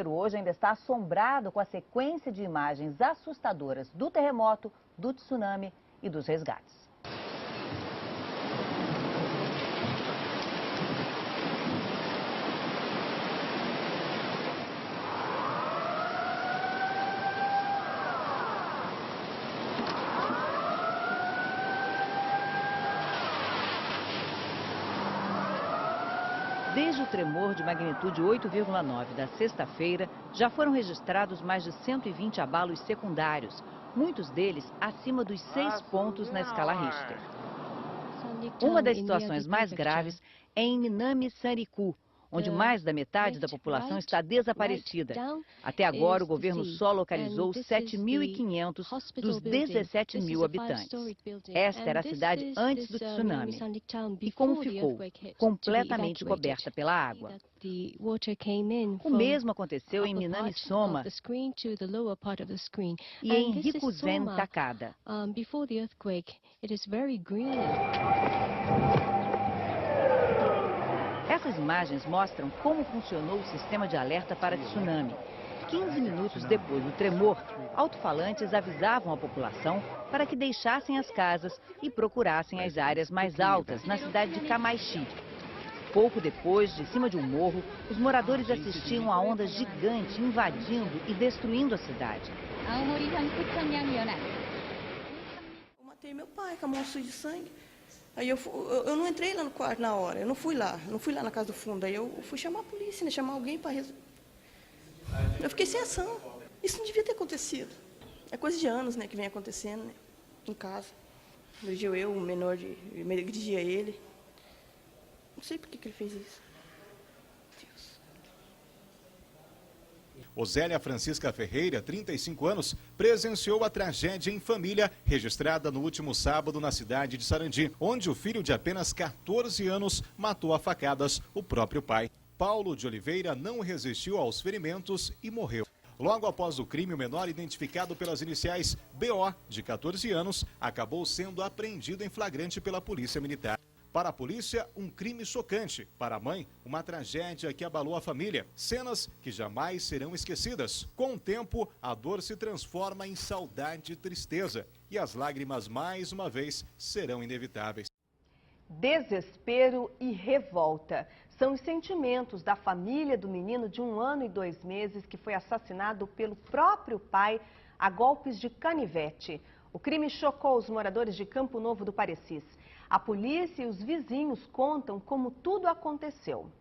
inteiro hoje ainda está assombrado com a sequência de imagens assustadoras do terremoto, do tsunami e dos resgates. Desde o tremor de magnitude 8,9 da sexta-feira, já foram registrados mais de 120 abalos secundários, muitos deles acima dos 6 pontos na escala Richter. Uma das situações mais graves é em Minami-Sanriku, onde mais da metade da população está desaparecida. Até agora, o governo só localizou 7.500 dos 17.000 habitantes. Esta era a cidade antes do tsunami. E como ficou? Completamente coberta pela água. O mesmo aconteceu em Minami-Soma e em Rikuzen, Takada. Essas imagens mostram como funcionou o sistema de alerta para tsunami. 15 minutos depois do tremor, alto-falantes avisavam a população para que deixassem as casas e procurassem as áreas mais altas na cidade de Kamaishi. Pouco depois, de cima de um morro, os moradores assistiam a onda gigante invadindo e destruindo a cidade. Eu matei meu pai com a mão suja de sangue. Aí eu não entrei lá no quarto na hora, eu não fui lá na casa do fundo. Aí eu fui chamar a polícia, né, chamar alguém para resolver. Eu fiquei sem ação. Isso não devia ter acontecido. É coisa de anos, né, que vem acontecendo, né, em casa. Agrediu eu, o menor, eu agredia ele. Não sei por que ele fez isso. Deus. Osélia Francisca Ferreira, 35 anos, presenciou a tragédia em família registrada no último sábado na cidade de Sarandi, onde o filho de apenas 14 anos matou a facadas o próprio pai. Paulo de Oliveira não resistiu aos ferimentos e morreu. Logo após o crime, o menor, identificado pelas iniciais BO, de 14 anos, acabou sendo apreendido em flagrante pela Polícia Militar. Para a polícia, um crime chocante. Para a mãe, uma tragédia que abalou a família. Cenas que jamais serão esquecidas. Com o tempo, a dor se transforma em saudade e tristeza. E as lágrimas, mais uma vez, serão inevitáveis. Desespero e revolta são os sentimentos da família do menino de 1 ano e 2 meses que foi assassinado pelo próprio pai a golpes de canivete. O crime chocou os moradores de Campo Novo do Parecis. A polícia e os vizinhos contam como tudo aconteceu.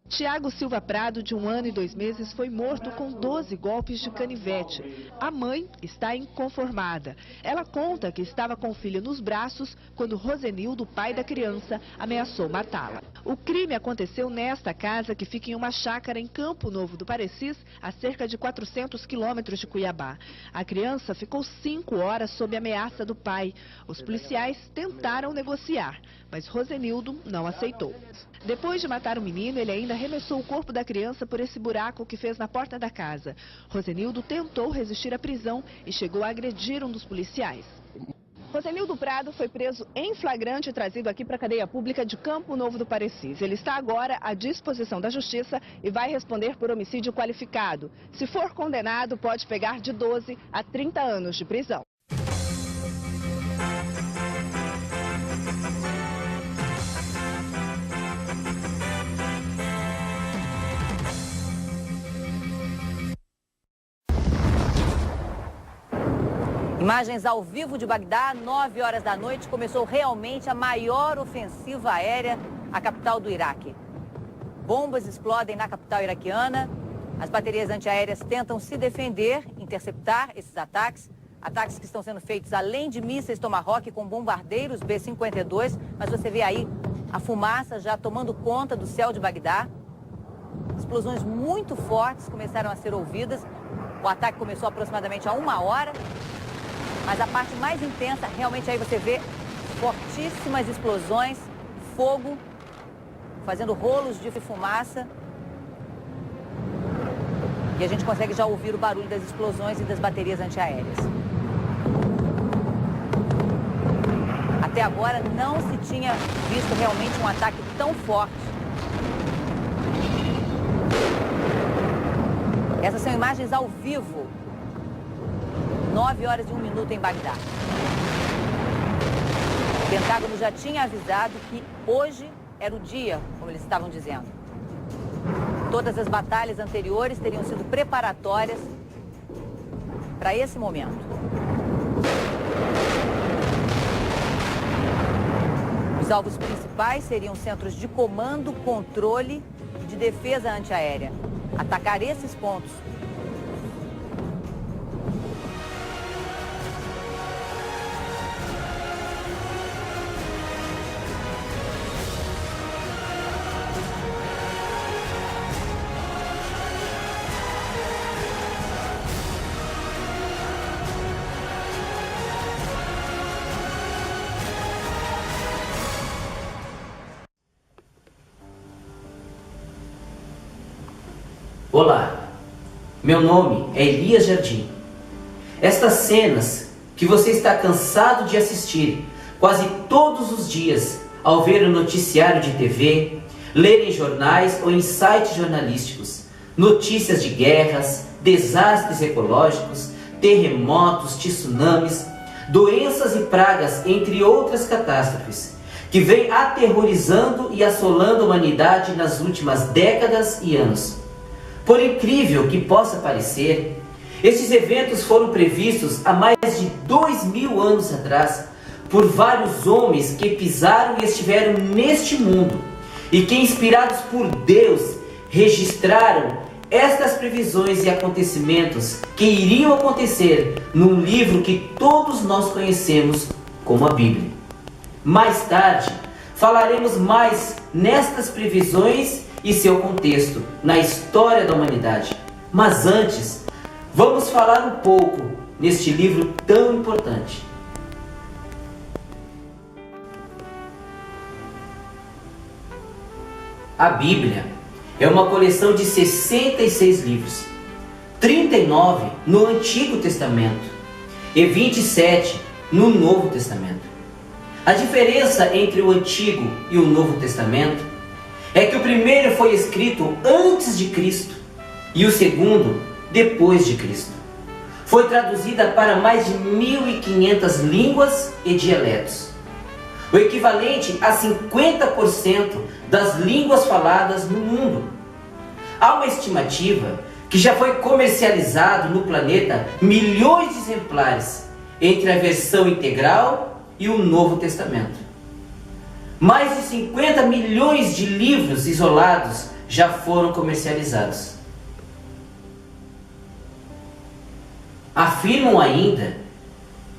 Tiago Silva Prado, de 1 ano e 2 meses, foi morto com 12 golpes de canivete. A mãe está inconformada. Ela conta que estava com o filho nos braços quando Rosenildo, pai da criança, ameaçou matá-la. O crime aconteceu nesta casa, que fica em uma chácara em Campo Novo do Parecis, a cerca de 400 quilômetros de Cuiabá. A criança ficou 5 horas sob ameaça do pai. Os policiais tentaram negociar, mas Rosenildo não aceitou. Depois de matar o menino, ele ainda arremessou o corpo da criança por esse buraco que fez na porta da casa. Rosenildo tentou resistir à prisão e chegou a agredir um dos policiais. Rosenildo Prado foi preso em flagrante e trazido aqui para a cadeia pública de Campo Novo do Parecis. Ele está agora à disposição da justiça e vai responder por homicídio qualificado. Se for condenado, pode pegar de 12 a 30 anos de prisão. Imagens ao vivo de Bagdá, 9 horas da noite, começou realmente a maior ofensiva aérea à capital do Iraque. Bombas explodem na capital iraquiana, as baterias antiaéreas tentam se defender, interceptar esses ataques. Ataques que estão sendo feitos além de mísseis Tomahawk com bombardeiros B-52, mas você vê aí a fumaça já tomando conta do céu de Bagdá. Explosões muito fortes começaram a ser ouvidas. O ataque começou aproximadamente há 1 hora. Mas a parte mais intensa, realmente aí você vê fortíssimas explosões, fogo, fazendo rolos de fumaça. E a gente consegue já ouvir o barulho das explosões e das baterias antiaéreas. Até agora não se tinha visto realmente um ataque tão forte. Essas são imagens ao vivo. 9 horas e 1 minuto em Bagdá. O Pentágono já tinha avisado que hoje era o dia, como eles estavam dizendo. Todas as batalhas anteriores teriam sido preparatórias para esse momento. Os alvos principais seriam centros de comando, controle e de defesa antiaérea. Atacar esses pontos. Olá, meu nome é Elias Jardim. Estas cenas que você está cansado de assistir quase todos os dias ao ver o noticiário de TV, ler em jornais ou em sites jornalísticos, notícias de guerras, desastres ecológicos, terremotos, tsunamis, doenças e pragas, entre outras catástrofes, que vêm aterrorizando e assolando a humanidade nas últimas décadas e anos. Por incrível que possa parecer, estes eventos foram previstos há mais de 2000 anos atrás por vários homens que pisaram e estiveram neste mundo e que, inspirados por Deus, registraram estas previsões e acontecimentos que iriam acontecer num livro que todos nós conhecemos como a Bíblia. Mais tarde, falaremos mais nestas previsões e seu contexto na história da humanidade. Mas antes, vamos falar um pouco neste livro tão importante. A Bíblia é uma coleção de 66 livros, 39 no Antigo Testamento e 27 no Novo Testamento. A diferença entre o Antigo e o Novo Testamento é que o primeiro foi escrito antes de Cristo e o segundo depois de Cristo. Foi traduzida para mais de 1.500 línguas e dialetos, o equivalente a 50% das línguas faladas no mundo. Há uma estimativa que já foi comercializado no planeta milhões de exemplares entre a versão integral e o Novo Testamento. Mais de 50 milhões de livros isolados já foram comercializados. Afirmam ainda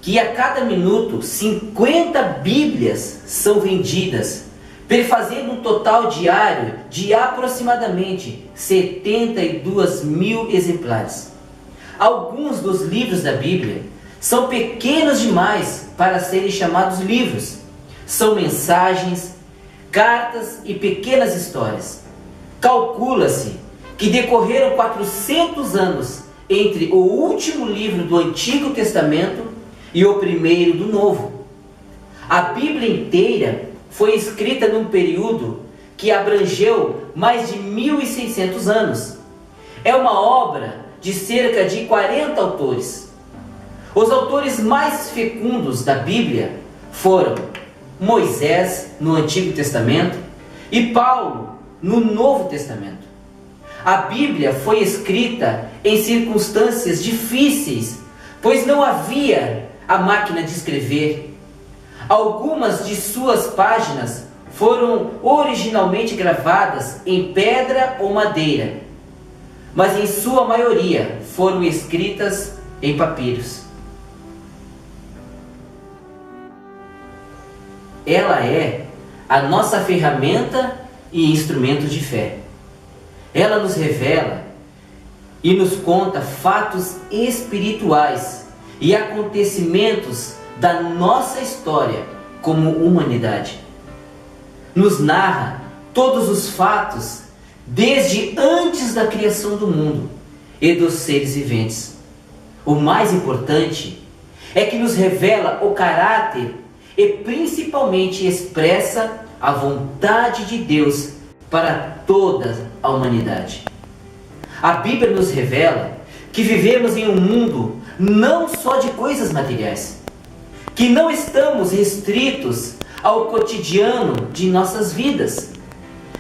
que a cada minuto 50 Bíblias são vendidas, perfazendo um total diário de aproximadamente 72 mil exemplares. Alguns dos livros da Bíblia são pequenos demais para serem chamados livros. São mensagens, cartas e pequenas histórias. Calcula-se que decorreram 400 anos entre o último livro do Antigo Testamento e o primeiro do Novo. A Bíblia inteira foi escrita num período que abrangeu mais de 1.600 anos. É uma obra de cerca de 40 autores. Os autores mais fecundos da Bíblia foram Moisés, no Antigo Testamento, e Paulo, no Novo Testamento. A Bíblia foi escrita em circunstâncias difíceis, pois não havia a máquina de escrever. Algumas de suas páginas foram originalmente gravadas em pedra ou madeira, mas em sua maioria foram escritas em papiros. Ela é a nossa ferramenta e instrumento de fé. Ela nos revela e nos conta fatos espirituais e acontecimentos da nossa história como humanidade. Nos narra todos os fatos desde antes da criação do mundo e dos seres viventes. O mais importante é que nos revela o caráter e principalmente expressa a vontade de Deus para toda a humanidade. A Bíblia nos revela que vivemos em um mundo não só de coisas materiais, que não estamos restritos ao cotidiano de nossas vidas,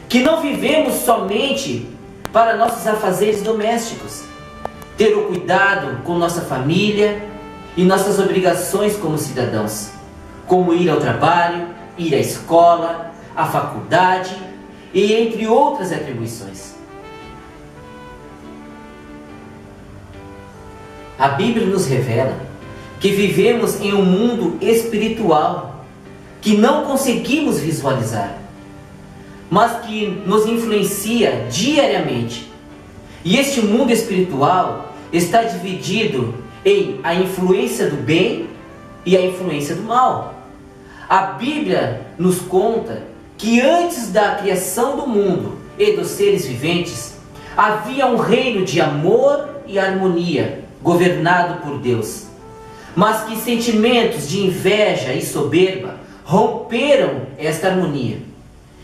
que não vivemos somente para nossos afazeres domésticos, ter o cuidado com nossa família e nossas obrigações como cidadãos, como ir ao trabalho, ir à escola, à faculdade e entre outras atribuições. A Bíblia nos revela que vivemos em um mundo espiritual que não conseguimos visualizar, mas que nos influencia diariamente. E este mundo espiritual está dividido em a influência do bem e a influência do mal. A Bíblia nos conta que antes da criação do mundo e dos seres viventes, havia um reino de amor e harmonia, governado por Deus. Mas que sentimentos de inveja e soberba romperam esta harmonia.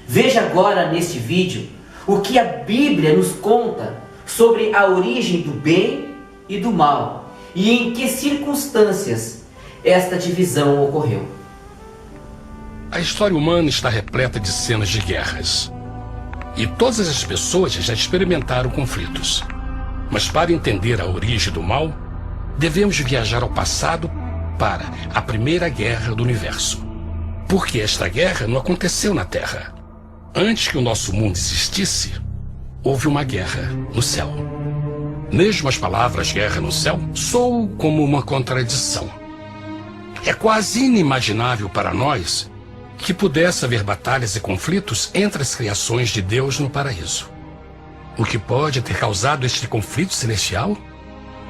Veja agora neste vídeo o que a Bíblia nos conta sobre a origem do bem e do mal e em que circunstâncias esta divisão ocorreu. A história humana está repleta de cenas de guerras. E todas as pessoas já experimentaram conflitos. Mas para entender a origem do mal, devemos viajar ao passado para a Primeira Guerra do Universo. Porque esta guerra não aconteceu na Terra. Antes que o nosso mundo existisse, houve uma guerra no céu. Mesmo as palavras guerra no céu soam como uma contradição. É quase inimaginável para nós que pudesse haver batalhas e conflitos entre as criações de Deus no paraíso. O que pode ter causado este conflito celestial?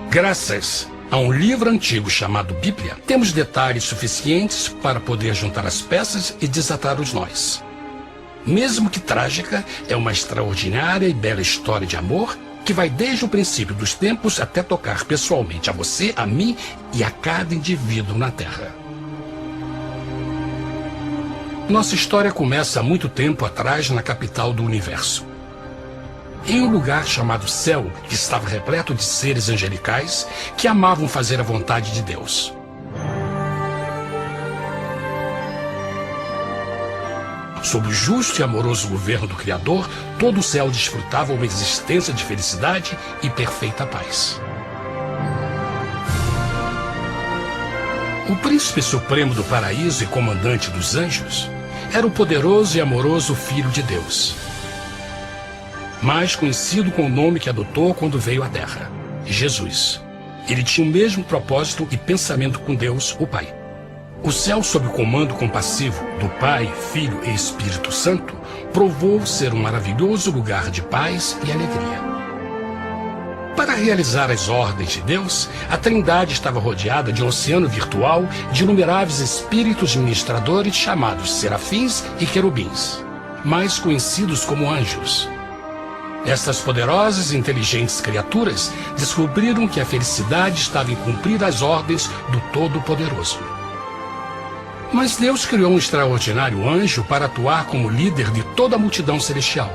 Graças a um livro antigo chamado Bíblia, temos detalhes suficientes para poder juntar as peças e desatar os nós. Mesmo que trágica, é uma extraordinária e bela história de amor que vai desde o princípio dos tempos até tocar pessoalmente a você, a mim e a cada indivíduo na Terra. Nossa história começa há muito tempo atrás na capital do universo. Em um lugar chamado Céu, que estava repleto de seres angelicais que amavam fazer a vontade de Deus. Sob o justo e amoroso governo do Criador, todo o céu desfrutava uma existência de felicidade e perfeita paz. O príncipe supremo do paraíso e comandante dos anjos era o poderoso e amoroso Filho de Deus, mais conhecido com o nome que adotou quando veio à Terra, Jesus. Ele tinha o mesmo propósito e pensamento com Deus, o Pai. O céu, sob o comando compassivo do Pai, Filho e Espírito Santo, provou ser um maravilhoso lugar de paz e alegria. Para realizar as ordens de Deus, a Trindade estava rodeada de um oceano virtual de inumeráveis espíritos ministradores chamados serafins e querubins, mais conhecidos como anjos. Estas poderosas e inteligentes criaturas descobriram que a felicidade estava em cumprir as ordens do Todo-Poderoso. Mas Deus criou um extraordinário anjo para atuar como líder de toda a multidão celestial.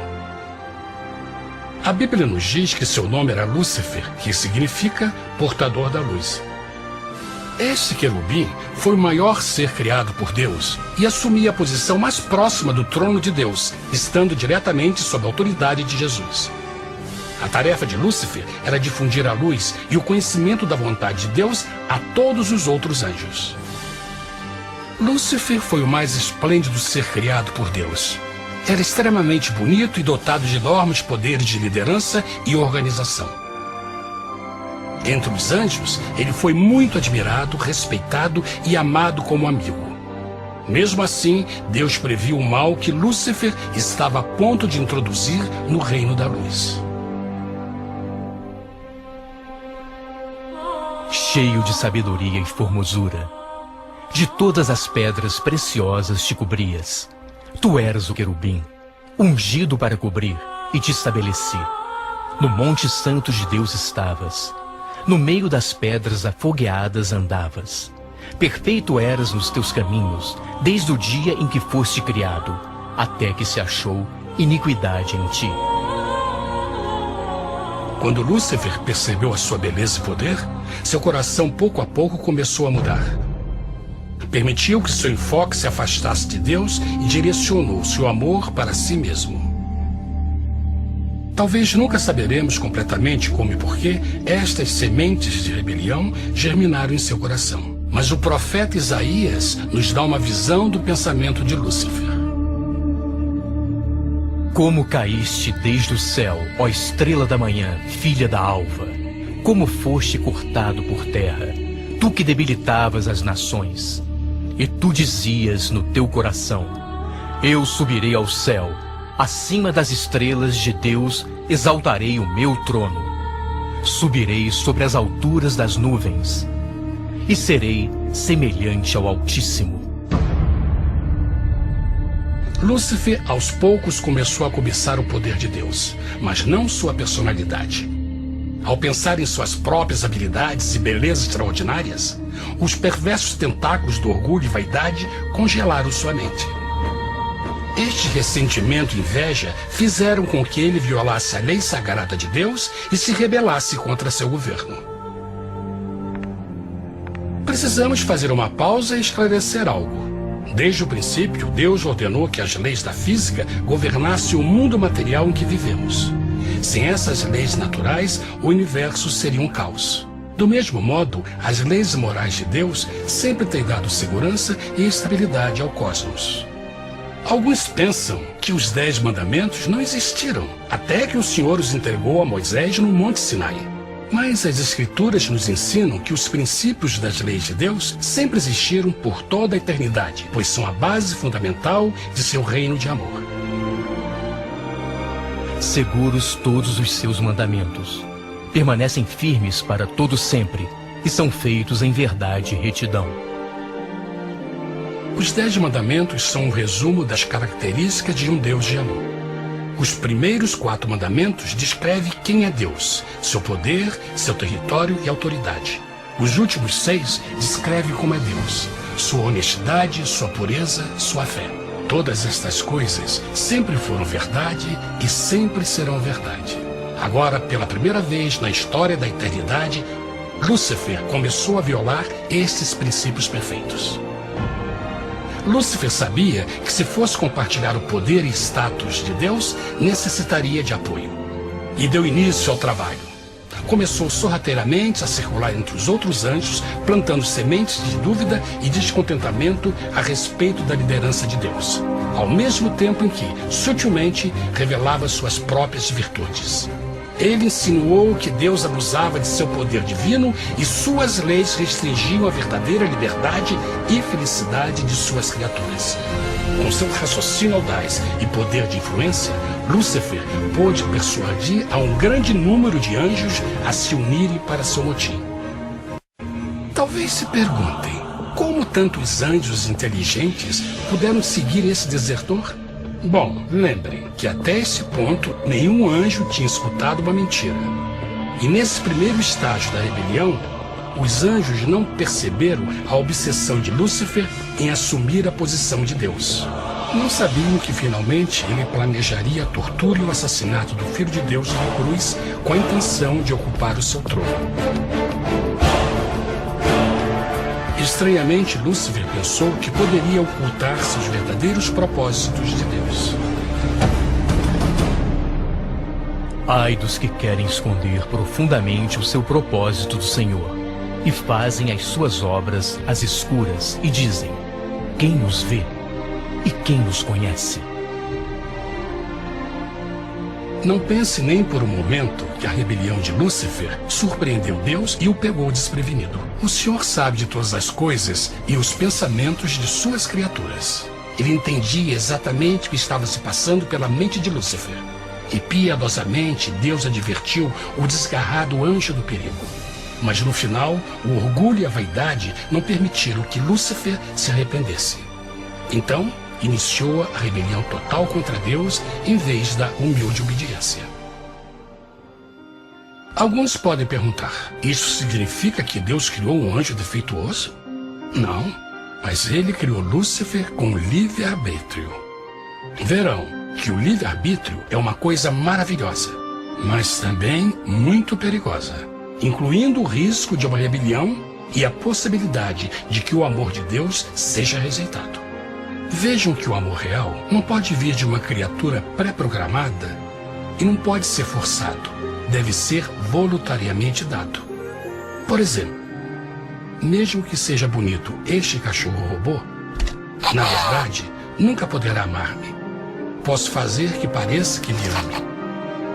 A Bíblia nos diz que seu nome era Lúcifer, que significa portador da luz. Este querubim foi o maior ser criado por Deus e assumia a posição mais próxima do trono de Deus, estando diretamente sob a autoridade de Jesus. A tarefa de Lúcifer era difundir a luz e o conhecimento da vontade de Deus a todos os outros anjos. Lúcifer foi o mais esplêndido ser criado por Deus. Era extremamente bonito e dotado de enormes poderes de liderança e organização. Entre os anjos, ele foi muito admirado, respeitado e amado como amigo. Mesmo assim, Deus previu o mal que Lúcifer estava a ponto de introduzir no reino da luz. Cheio de sabedoria e formosura, de todas as pedras preciosas te cobrias. Tu eras o querubim, ungido para cobrir, e te estabeleci. No monte santo de Deus estavas. No meio das pedras afogueadas andavas. Perfeito eras nos teus caminhos, desde o dia em que foste criado, até que se achou iniquidade em ti. Quando Lúcifer percebeu a sua beleza e poder, seu coração pouco a pouco começou a mudar. Permitiu que seu enfoque se afastasse de Deus e direcionou seu amor para si mesmo. Talvez nunca saberemos completamente como e porquê estas sementes de rebelião germinaram em seu coração. Mas o profeta Isaías nos dá uma visão do pensamento de Lúcifer. Como caíste desde o céu, ó estrela da manhã, filha da alva, como foste cortado por terra, tu que debilitavas as nações. E tu dizias no teu coração: eu subirei ao céu, acima das estrelas de Deus exaltarei o meu trono. Subirei sobre as alturas das nuvens, e serei semelhante ao Altíssimo. Lúcifer, aos poucos, começou a cobiçar o poder de Deus, mas não sua personalidade. Ao pensar em suas próprias habilidades e belezas extraordinárias, os perversos tentáculos do orgulho e vaidade congelaram sua mente. Este ressentimento e inveja fizeram com que ele violasse a lei sagrada de Deus e se rebelasse contra seu governo. Precisamos fazer uma pausa e esclarecer algo. Desde o princípio, Deus ordenou que as leis da física governassem o mundo material em que vivemos. Sem essas leis naturais, o universo seria um caos. Do mesmo modo, as leis morais de Deus sempre têm dado segurança e estabilidade ao cosmos. Alguns pensam que os 10 mandamentos não existiram, até que o Senhor os entregou a Moisés no Monte Sinai. Mas as Escrituras nos ensinam que os princípios das leis de Deus sempre existiram por toda a eternidade, pois são a base fundamental de seu reino de amor. Seguros todos os seus mandamentos, permanecem firmes para todo sempre e são feitos em verdade e retidão. Os 10 mandamentos são um resumo das características de um Deus de amor. Os primeiros 4 mandamentos descrevem quem é Deus, seu poder, seu território e autoridade. Os últimos 6 descrevem como é Deus, sua honestidade, sua pureza, sua fé. Todas estas coisas sempre foram verdade e sempre serão verdade. Agora, pela primeira vez na história da eternidade, Lúcifer começou a violar estes princípios perfeitos. Lúcifer sabia que se fosse compartilhar o poder e status de Deus, necessitaria de apoio. E deu início ao trabalho. Começou sorrateiramente a circular entre os outros anjos, plantando sementes de dúvida e descontentamento a respeito da liderança de Deus, ao mesmo tempo em que, sutilmente, revelava suas próprias virtudes. Ele insinuou que Deus abusava de seu poder divino e suas leis restringiam a verdadeira liberdade e felicidade de suas criaturas. Com seu raciocínio audaz e poder de influência, Lúcifer pôde persuadir a um grande número de anjos a se unirem para seu motim. Talvez se perguntem, como tantos anjos inteligentes puderam seguir esse desertor? Bom, lembrem que até esse ponto nenhum anjo tinha escutado uma mentira. E nesse primeiro estágio da rebelião, os anjos não perceberam a obsessão de Lúcifer em assumir a posição de Deus. Não sabiam que finalmente ele planejaria a tortura e o assassinato do Filho de Deus na cruz com a intenção de ocupar o seu trono. Estranhamente, Lúcifer pensou que poderia ocultar seus verdadeiros propósitos de Deus. Ai dos que querem esconder profundamente o seu propósito do Senhor e fazem as suas obras às escuras e dizem: quem nos vê e quem nos conhece? Não pense nem por um momento que a rebelião de Lúcifer surpreendeu Deus e o pegou desprevenido. O Senhor sabe de todas as coisas e os pensamentos de suas criaturas. Ele entendia exatamente o que estava se passando pela mente de Lúcifer. E piedosamente Deus advertiu o desgarrado anjo do perigo. Mas no final, o orgulho e a vaidade não permitiram que Lúcifer se arrependesse. Então, iniciou a rebelião total contra Deus em vez da humilde obediência. Alguns podem perguntar, isso significa que Deus criou um anjo defeituoso? Não, mas ele criou Lúcifer com livre-arbítrio. Verão que o livre-arbítrio é uma coisa maravilhosa. mas também muito perigosa, incluindo o risco de uma rebelião e a possibilidade de que o amor de Deus seja rejeitado. Vejam que o amor real não pode vir de uma criatura pré-programada e não pode ser forçado, deve ser voluntariamente dado. Por exemplo, mesmo que seja bonito este cachorro robô, na verdade, nunca poderá amar-me. Posso fazer que pareça que me ame,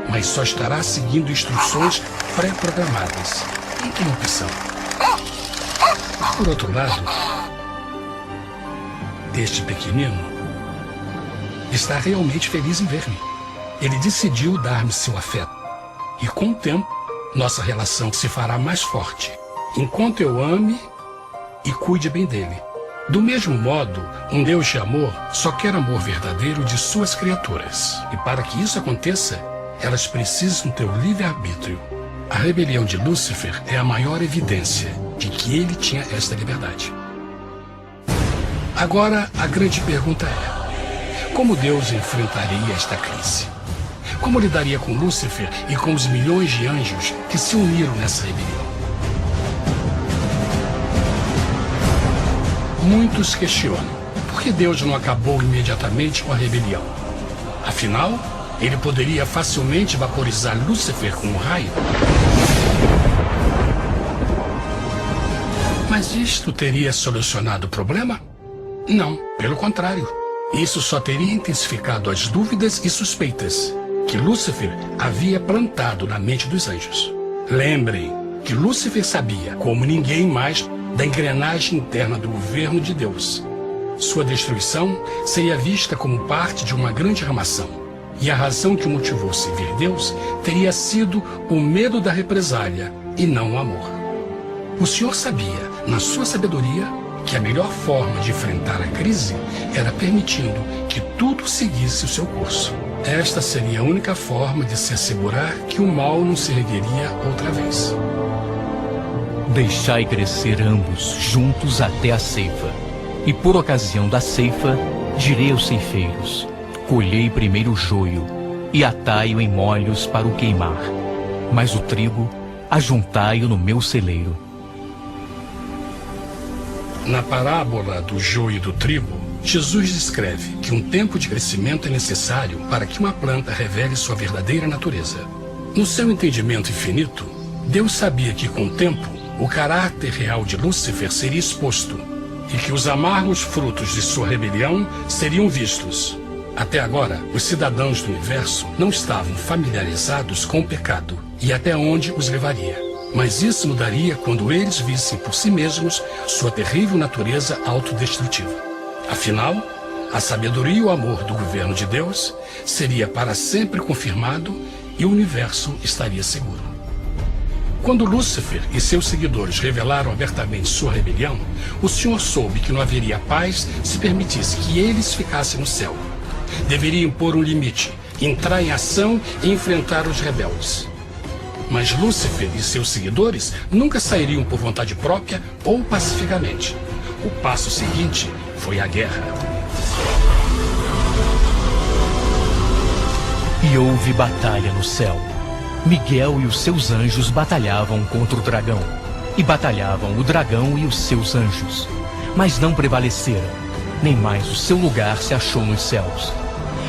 mas só estará seguindo instruções pré-programadas. E que opção? Por outro lado, este pequenino está realmente feliz em ver-me. Ele decidiu dar-me seu afeto. E com o tempo, nossa relação se fará mais forte, enquanto eu ame e cuide bem dele. Do mesmo modo, um Deus de amor só quer amor verdadeiro de suas criaturas. E para que isso aconteça, elas precisam ter o livre-arbítrio. A rebelião de Lúcifer é a maior evidência de que ele tinha esta liberdade. Agora, a grande pergunta é: como Deus enfrentaria esta crise? Como lidaria com Lúcifer e com os milhões de anjos que se uniram nessa rebelião? Muitos questionam por que Deus não acabou imediatamente com a rebelião. Afinal, ele poderia facilmente vaporizar Lúcifer com um raio. Mas isto teria solucionado o problema? Não, pelo contrário. Isso só teria intensificado as dúvidas e suspeitas que Lúcifer havia plantado na mente dos anjos. Lembrem que Lúcifer sabia, como ninguém mais, da engrenagem interna do governo de Deus. Sua destruição seria vista como parte de uma grande armação. E a razão que o motivou a servir Deus teria sido o medo da represália e não o amor. O Senhor sabia, na sua sabedoria, que a melhor forma de enfrentar a crise era permitindo que tudo seguisse o seu curso. Esta seria a única forma de se assegurar que o mal não se ergueria outra vez. Deixai crescer ambos juntos até a ceifa. E por ocasião da ceifa, direi aos ceifeiros: colhei primeiro o joio e atai-o em molhos para o queimar, mas o trigo ajuntai-o no meu celeiro. Na parábola do joio e do trigo, Jesus descreve que um tempo de crescimento é necessário para que uma planta revele sua verdadeira natureza. No seu entendimento infinito, Deus sabia que com o tempo, o caráter real de Lúcifer seria exposto e que os amargos frutos de sua rebelião seriam vistos. Até agora, os cidadãos do universo não estavam familiarizados com o pecado e até onde os levaria. Mas isso mudaria quando eles vissem por si mesmos sua terrível natureza autodestrutiva. Afinal, a sabedoria e o amor do governo de Deus seria para sempre confirmado e o universo estaria seguro. Quando Lúcifer e seus seguidores revelaram abertamente sua rebelião, o Senhor soube que não haveria paz se permitisse que eles ficassem no céu. Deveria impor um limite, entrar em ação e enfrentar os rebeldes. Mas Lúcifer e seus seguidores nunca sairiam por vontade própria ou pacificamente. O passo seguinte foi a guerra. E houve batalha no céu. Miguel e os seus anjos batalhavam contra o dragão. E batalhavam o dragão e os seus anjos. Mas não prevaleceram, nem mais o seu lugar se achou nos céus.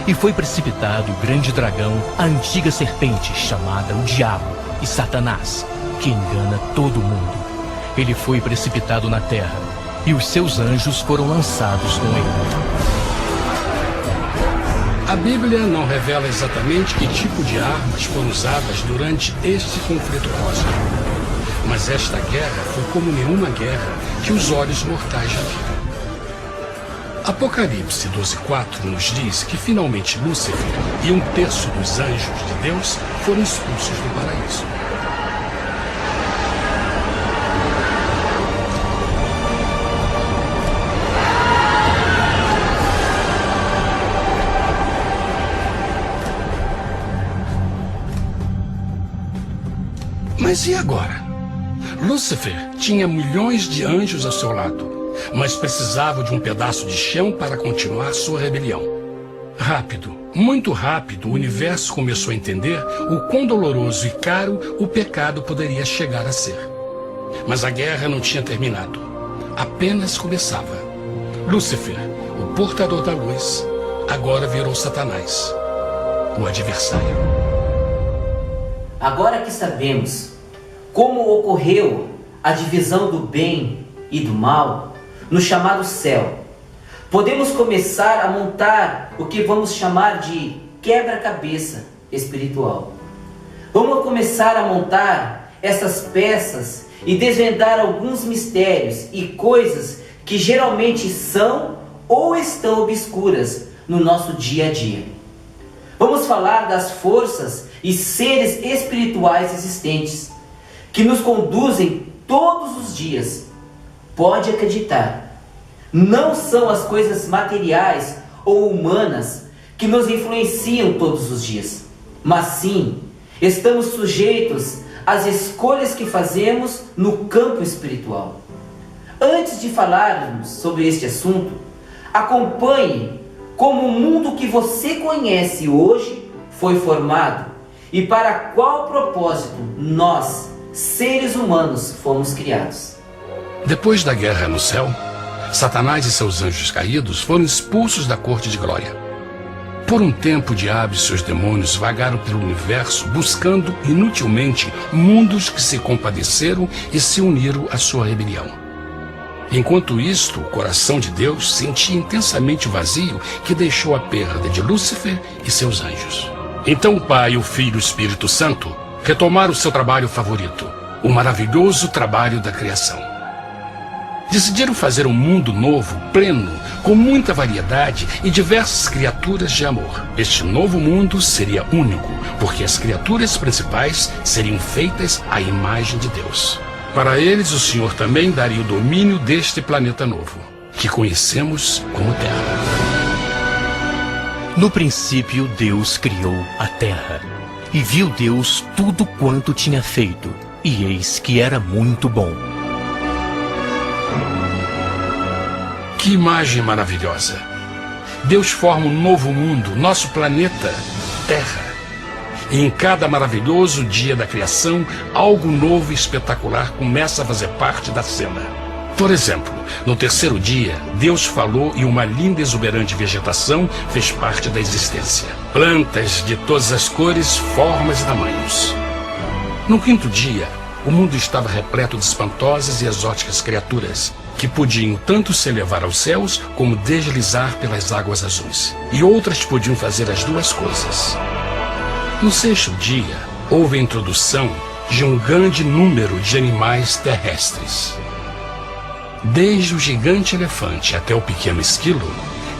E foi precipitado o grande dragão, a antiga serpente, chamada o Diabo e Satanás, que engana todo mundo. Ele foi precipitado na terra, e os seus anjos foram lançados com ele. A Bíblia não revela exatamente que tipo de armas foram usadas durante este conflito cósmico. Mas esta guerra foi como nenhuma guerra que os olhos mortais já viram. Apocalipse 12:4 nos diz que finalmente Lúcifer e 1/3 dos anjos de Deus foram expulsos do paraíso. Mas e agora? Lúcifer tinha milhões de anjos ao seu lado, mas precisava de um pedaço de chão para continuar sua rebelião. Rápido, muito rápido, o universo começou a entender o quão doloroso e caro o pecado poderia chegar a ser. Mas a guerra não tinha terminado. Apenas começava. Lúcifer, o portador da luz, agora virou Satanás, o adversário. Agora que sabemos como ocorreu a divisão do bem e do mal no chamado céu, podemos começar a montar o que vamos chamar de quebra-cabeça espiritual. Vamos começar a montar essas peças e desvendar alguns mistérios e coisas que geralmente são ou estão obscuras no nosso dia a dia. Vamos falar das forças e seres espirituais existentes que nos conduzem todos os dias. Pode acreditar, não são as coisas materiais ou humanas que nos influenciam todos os dias, mas sim, estamos sujeitos às escolhas que fazemos no campo espiritual. Antes de falarmos sobre este assunto, acompanhe como o mundo que você conhece hoje foi formado e para qual propósito nós, seres humanos, fomos criados. Depois da guerra no céu, Satanás e seus anjos caídos foram expulsos da corte de glória. Por um tempo, o diabo e seus demônios vagaram pelo universo buscando inutilmente mundos que se compadeceram e se uniram à sua rebelião. Enquanto isto, o coração de Deus sentia intensamente o vazio que deixou a perda de Lúcifer e seus anjos. Então o Pai, o Filho e o Espírito Santo retomaram o seu trabalho favorito, o maravilhoso trabalho da criação. Decidiram fazer um mundo novo, pleno, com muita variedade e diversas criaturas de amor. Este novo mundo seria único, porque as criaturas principais seriam feitas à imagem de Deus. Para eles, o Senhor também daria o domínio deste planeta novo, que conhecemos como Terra. No princípio, Deus criou a terra. E viu Deus tudo quanto tinha feito, e eis que era muito bom. Que imagem maravilhosa! Deus forma um novo mundo, nosso planeta, Terra. E em cada maravilhoso dia da criação, algo novo e espetacular começa a fazer parte da cena. Por exemplo, no terceiro dia, Deus falou e uma linda e exuberante vegetação fez parte da existência. Plantas de todas as cores, formas e tamanhos. No quinto dia, o mundo estava repleto de espantosas e exóticas criaturas, que podiam tanto se elevar aos céus como deslizar pelas águas azuis. E outras podiam fazer as duas coisas. No sexto dia, houve a introdução de um grande número de animais terrestres. Desde o gigante elefante até o pequeno esquilo,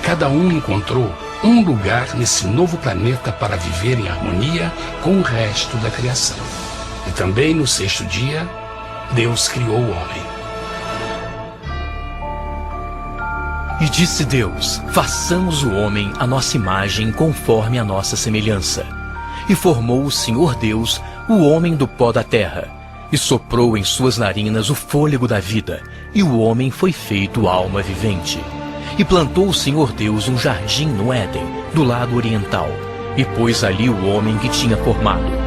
cada um encontrou um lugar nesse novo planeta para viver em harmonia com o resto da criação. E também no sexto dia, Deus criou o homem. E disse Deus: façamos o homem à nossa imagem, conforme a nossa semelhança. E formou o Senhor Deus o homem do pó da terra, e soprou em suas narinas o fôlego da vida, e o homem foi feito alma vivente. E plantou o Senhor Deus um jardim no Éden, do lado oriental, e pôs ali o homem que tinha formado.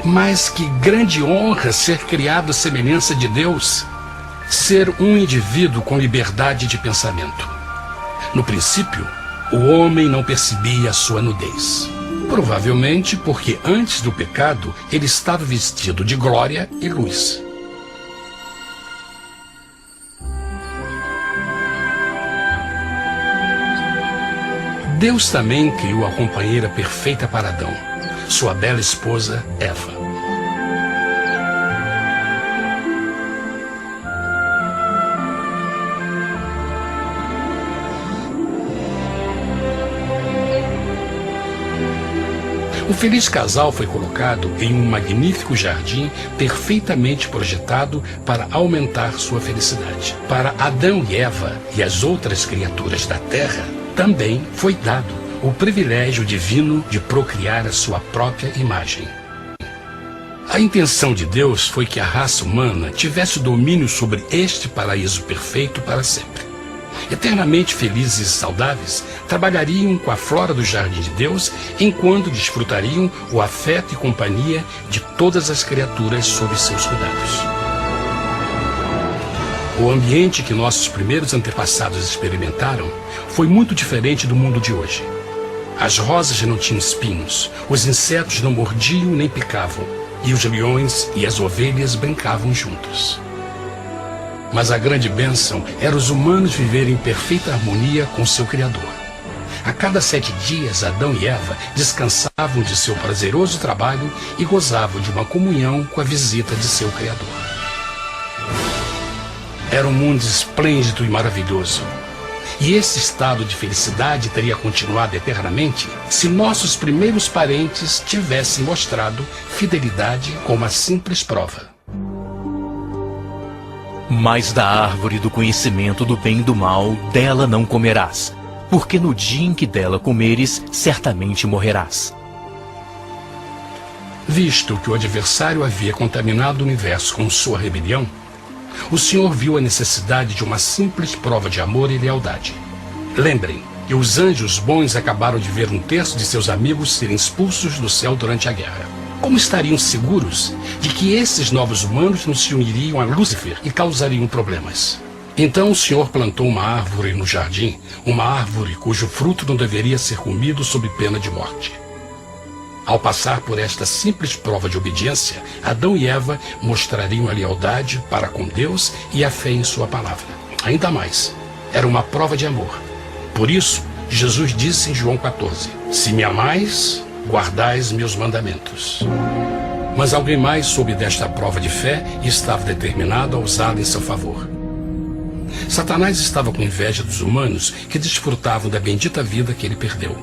Mas que grande honra ser criado à semelhança de Deus, ser um indivíduo com liberdade de pensamento. No princípio, o homem não percebia a sua nudez. Provavelmente porque antes do pecado ele estava vestido de glória e luz. Deus também criou a companheira perfeita para Adão, sua bela esposa Eva. O feliz casal foi colocado em um magnífico jardim perfeitamente projetado para aumentar sua felicidade. Para Adão e Eva e as outras criaturas da terra, também foi dado o privilégio divino de procriar a sua própria imagem. A intenção de Deus foi que a raça humana tivesse domínio sobre este paraíso perfeito para sempre. Eternamente felizes e saudáveis, trabalhariam com a flora do jardim de Deus, enquanto desfrutariam o afeto e companhia de todas as criaturas sob seus cuidados. O ambiente que nossos primeiros antepassados experimentaram foi muito diferente do mundo de hoje. As rosas não tinham espinhos, os insetos não mordiam nem picavam, e os leões e as ovelhas brincavam juntos. Mas a grande bênção era os humanos viverem em perfeita harmonia com seu Criador. A cada 7 dias, Adão e Eva descansavam de seu prazeroso trabalho e gozavam de uma comunhão com a visita de seu Criador. Era um mundo esplêndido e maravilhoso. E esse estado de felicidade teria continuado eternamente se nossos primeiros parentes tivessem mostrado fidelidade com uma simples prova. Mas da árvore do conhecimento do bem e do mal, dela não comerás, porque no dia em que dela comeres, certamente morrerás. Visto que o adversário havia contaminado o universo com sua rebelião, o Senhor viu a necessidade de uma simples prova de amor e lealdade. Lembrem que os anjos bons acabaram de ver 1/3 de seus amigos serem expulsos do céu durante a guerra. Como estariam seguros de que esses novos humanos não se uniriam a Lúcifer e causariam problemas? Então o Senhor plantou uma árvore no jardim, uma árvore cujo fruto não deveria ser comido sob pena de morte. Ao passar por esta simples prova de obediência, Adão e Eva mostrariam a lealdade para com Deus e a fé em sua palavra. Ainda mais, era uma prova de amor. Por isso, Jesus disse em João 14, se me amais, guardais meus mandamentos. Mas alguém mais soube desta prova de fé e estava determinado a usá-la em seu favor. Satanás estava com inveja dos humanos que desfrutavam da bendita vida que ele perdeu.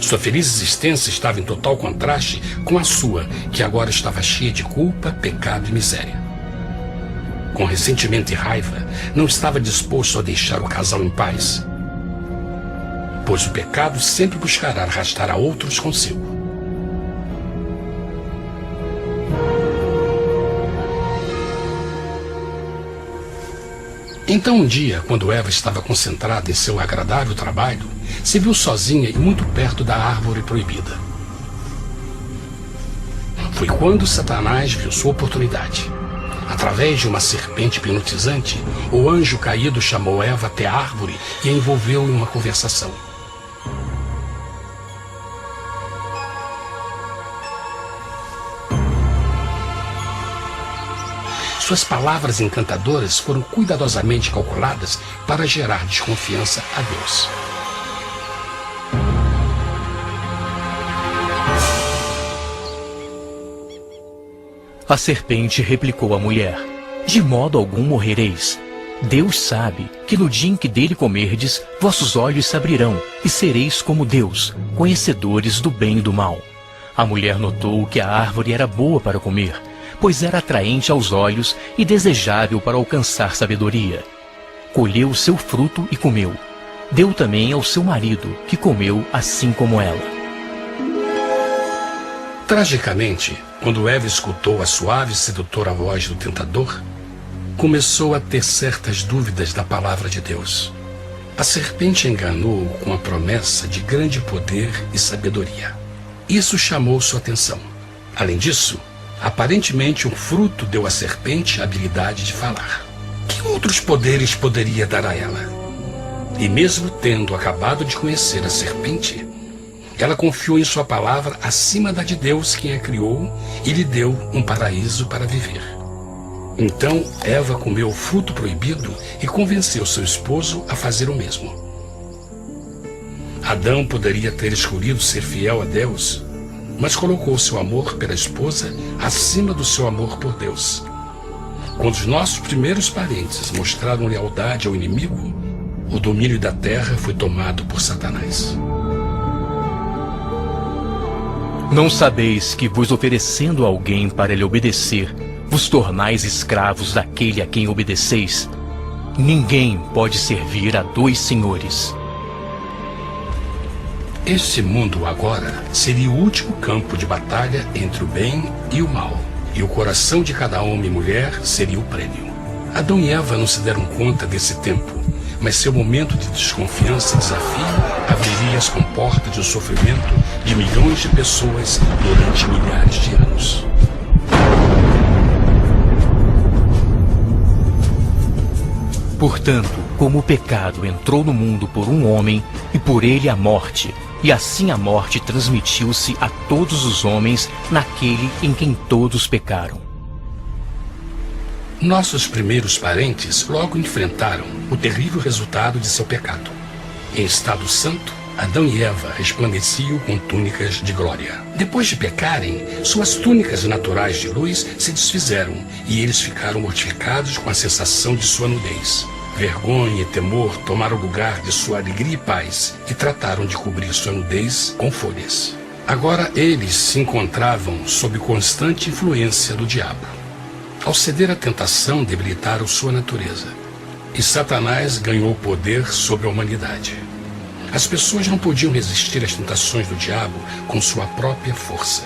Sua feliz existência estava em total contraste com a sua, que agora estava cheia de culpa, pecado e miséria. Com ressentimento e raiva, não estava disposto a deixar o casal em paz, pois o pecado sempre buscará arrastar a outros consigo. Então um dia, quando Eva estava concentrada em seu agradável trabalho, se viu sozinha e muito perto da árvore proibida. Foi quando Satanás viu sua oportunidade. Através de uma serpente hipnotizante, o anjo caído chamou Eva até a árvore e a envolveu em uma conversação. Suas palavras encantadoras foram cuidadosamente calculadas para gerar desconfiança a Deus. A serpente replicou à mulher, de modo algum morrereis. Deus sabe que no dia em que dele comerdes, vossos olhos se abrirão, e sereis como Deus, conhecedores do bem e do mal. A mulher notou que a árvore era boa para comer, pois era atraente aos olhos e desejável para alcançar sabedoria. Colheu o seu fruto e comeu. Deu também ao seu marido, que comeu assim como ela. Tragicamente, quando Eva escutou a suave e sedutora voz do tentador, começou a ter certas dúvidas da palavra de Deus. A serpente enganou-o com a promessa de grande poder e sabedoria. Isso chamou sua atenção. Além disso, aparentemente um fruto deu à serpente a habilidade de falar. Que outros poderes poderia dar a ela? E mesmo tendo acabado de conhecer a serpente, Ela confiou em sua palavra acima da de Deus, quem a criou, e lhe deu um paraíso para viver. Então Eva comeu o fruto proibido e convenceu seu esposo a fazer o mesmo. Adão poderia ter escolhido ser fiel a Deus, mas colocou seu amor pela esposa acima do seu amor por Deus. Quando os nossos primeiros parentes mostraram lealdade ao inimigo, o domínio da terra foi tomado por Satanás. Não sabeis que, vos oferecendo a alguém para lhe obedecer, vos tornais escravos daquele a quem obedeceis? Ninguém pode servir a dois senhores. Este mundo agora seria o último campo de batalha entre o bem e o mal, e o coração de cada homem e mulher seria o prêmio. Adão e Eva não se deram conta desse tempo, mas seu momento de desconfiança e desafio abriria as comportas do sofrimento de milhões de pessoas durante milhares de anos. Portanto, como o pecado entrou no mundo por um homem, e por ele a morte, e assim a morte transmitiu-se a todos os homens naquele em quem todos pecaram. Nossos primeiros parentes logo enfrentaram o terrível resultado de seu pecado. Em estado santo, Adão e Eva resplandeciam com túnicas de glória. Depois de pecarem, suas túnicas naturais de luz se desfizeram e eles ficaram mortificados com a sensação de sua nudez. Vergonha e temor tomaram lugar de sua alegria e paz e trataram de cobrir sua nudez com folhas. Agora eles se encontravam sob constante influência do diabo. Ao ceder à tentação, debilitaram sua natureza, e Satanás ganhou poder sobre a humanidade. As pessoas não podiam resistir às tentações do diabo com sua própria força.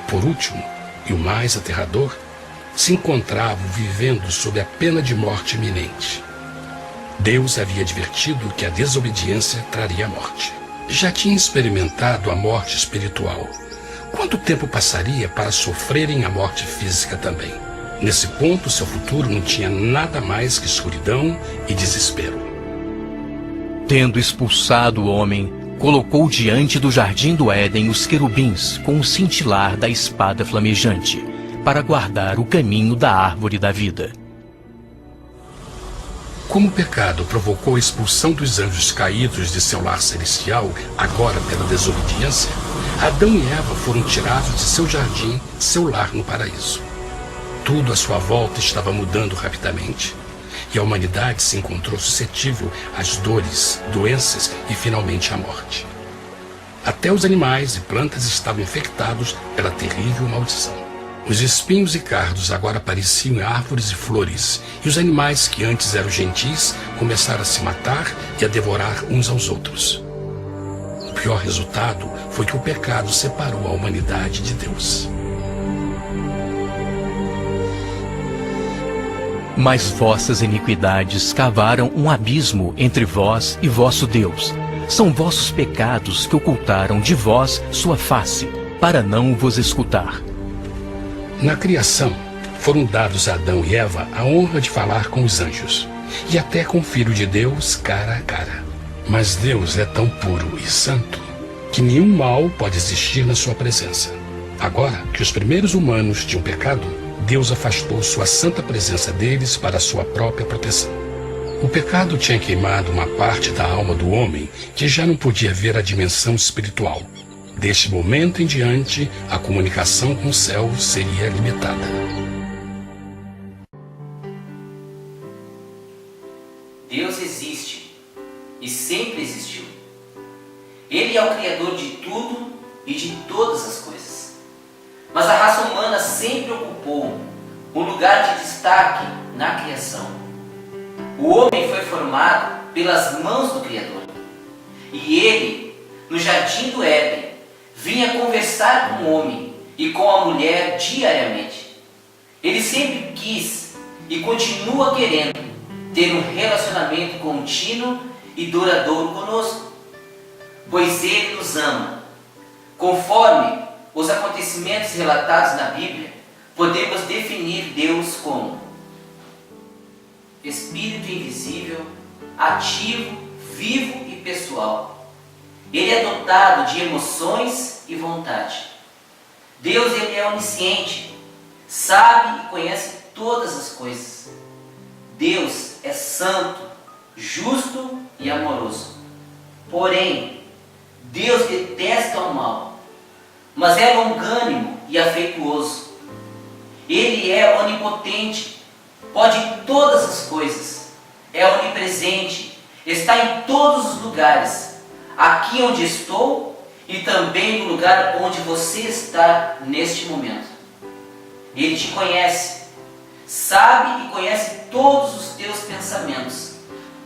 Por último, e o mais aterrador, se encontravam vivendo sob a pena de morte iminente. Deus havia advertido que a desobediência traria a morte. Já tinha experimentado a morte espiritual. Quanto tempo passaria para sofrerem a morte física também? Nesse ponto, seu futuro não tinha nada mais que escuridão e desespero. Tendo expulsado o homem, colocou diante do jardim do Éden os querubins com o cintilar da espada flamejante, para guardar o caminho da árvore da vida. Como o pecado provocou a expulsão dos anjos caídos de seu lar celestial, agora pela desobediência, Adão e Eva foram tirados de seu jardim, seu lar no paraíso. Tudo à sua volta estava mudando rapidamente, e a humanidade se encontrou suscetível às dores, doenças e finalmente à morte. Até os animais e plantas estavam infectados pela terrível maldição. Os espinhos e cardos agora pareciam árvores e flores, e os animais que antes eram gentis começaram a se matar e a devorar uns aos outros. O pior resultado foi que o pecado separou a humanidade de Deus. Mas vossas iniquidades cavaram um abismo entre vós e vosso Deus. São vossos pecados que ocultaram de vós sua face, para não vos escutar. Na criação, foram dados a Adão e Eva a honra de falar com os anjos, e até com o Filho de Deus cara a cara. Mas Deus é tão puro e santo que nenhum mal pode existir na sua presença. Agora que os primeiros humanos tinham pecado, Deus afastou sua santa presença deles para a sua própria proteção. O pecado tinha queimado uma parte da alma do homem que já não podia ver a dimensão espiritual. Deste momento em diante, a comunicação com o céu seria limitada. Deus existe e sempre existiu. Ele é o Criador de tudo e de todas as coisas. Mas a raça humana sempre ocupou um lugar de destaque na criação. O homem foi formado pelas mãos do Criador. E ele, no jardim do Éden, vinha conversar com o homem e com a mulher diariamente. Ele sempre quis e continua querendo ter um relacionamento contínuo e duradouro conosco, pois Ele nos ama. Conforme os acontecimentos relatados na Bíblia, podemos definir Deus como Espírito invisível, ativo, vivo e pessoal. Ele é dotado de emoções e vontade. Deus, ele é onisciente, sabe e conhece todas as coisas. Deus é santo, justo e amoroso. Porém, Deus detesta o mal, mas é longânimo e afetuoso. Ele é onipotente, pode todas as coisas, é onipresente, está em todos os lugares, aqui onde estou e também no lugar onde você está neste momento. Ele te conhece, sabe e conhece todos os teus pensamentos,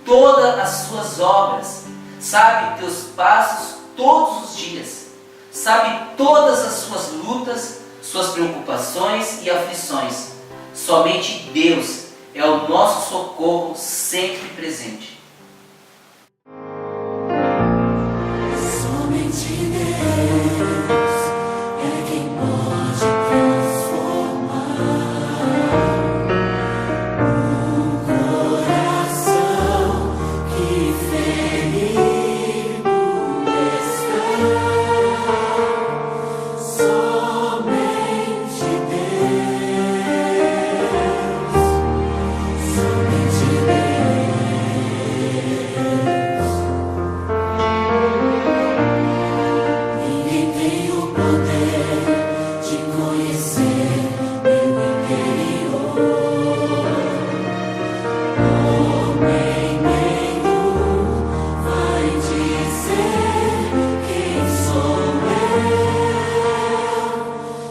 todas as suas obras, sabe teus passos todos os dias, sabe todas as suas lutas, suas preocupações e aflições. Somente Deus é o nosso socorro sempre presente. Somente Deus é quem pode transformar um coração que ferido está. Somente Deus, somente Deus. Ninguém tem o poder de conhecer meu interior. Homem nenhum vai dizer quem sou eu.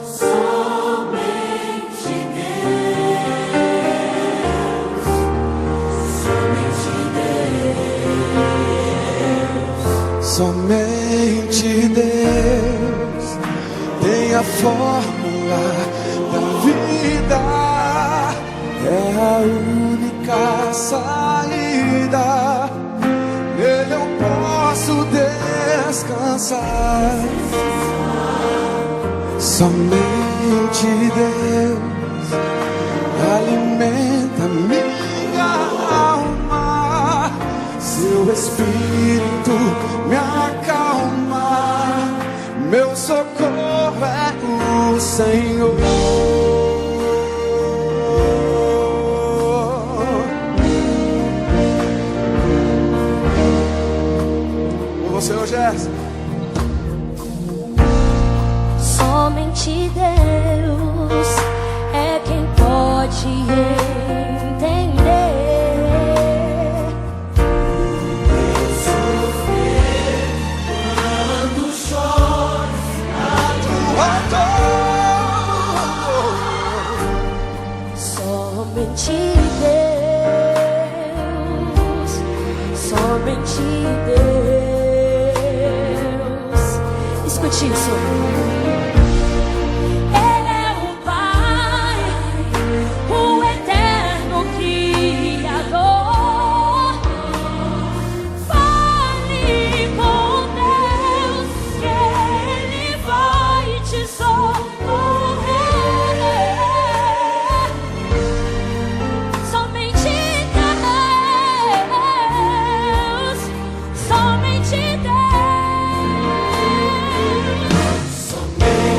Somente Deus, somente Somente Deus tem a fórmula da vida, é a única saída, nele eu posso descansar. Somente Deus alimenta minha alma, seu Espírito me acalma, meu socorro é o Senhor. Com você hoje é essa. Somente Deus é quem pode entender. Sofrer quando chores a tua dor. Somente Deus. Escute isso. Ele é o Pai, o eterno Criador. Fale com Deus, que Ele vai te socorrer. Somente Deus, somente Deus. Somente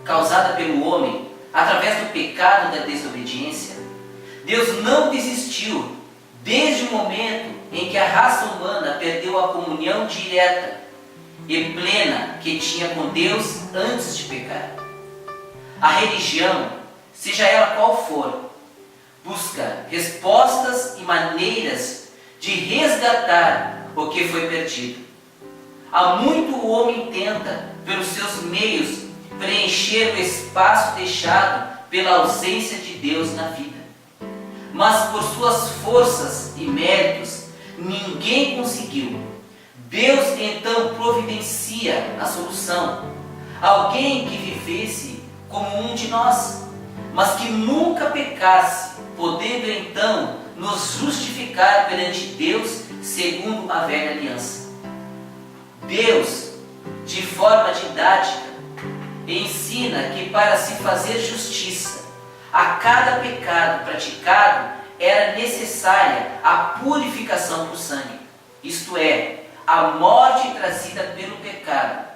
causada pelo homem através do pecado da desobediência, Deus não desistiu desde o momento em que a raça humana perdeu a comunhão direta e plena que tinha com Deus antes de pecar. A religião, seja ela qual for, busca respostas e maneiras de resgatar o que foi perdido. Há muito o homem tenta, pelos seus meios, preencher o espaço deixado pela ausência de Deus na vida. Mas por suas forças e méritos, ninguém conseguiu. Deus então providencia a solução. Alguém que vivesse como um de nós, mas que nunca pecasse, podendo então nos justificar perante Deus segundo a velha aliança. Deus, de forma didática, ensina que para se fazer justiça a cada pecado praticado era necessária a purificação por sangue, isto é, a morte trazida pelo pecado.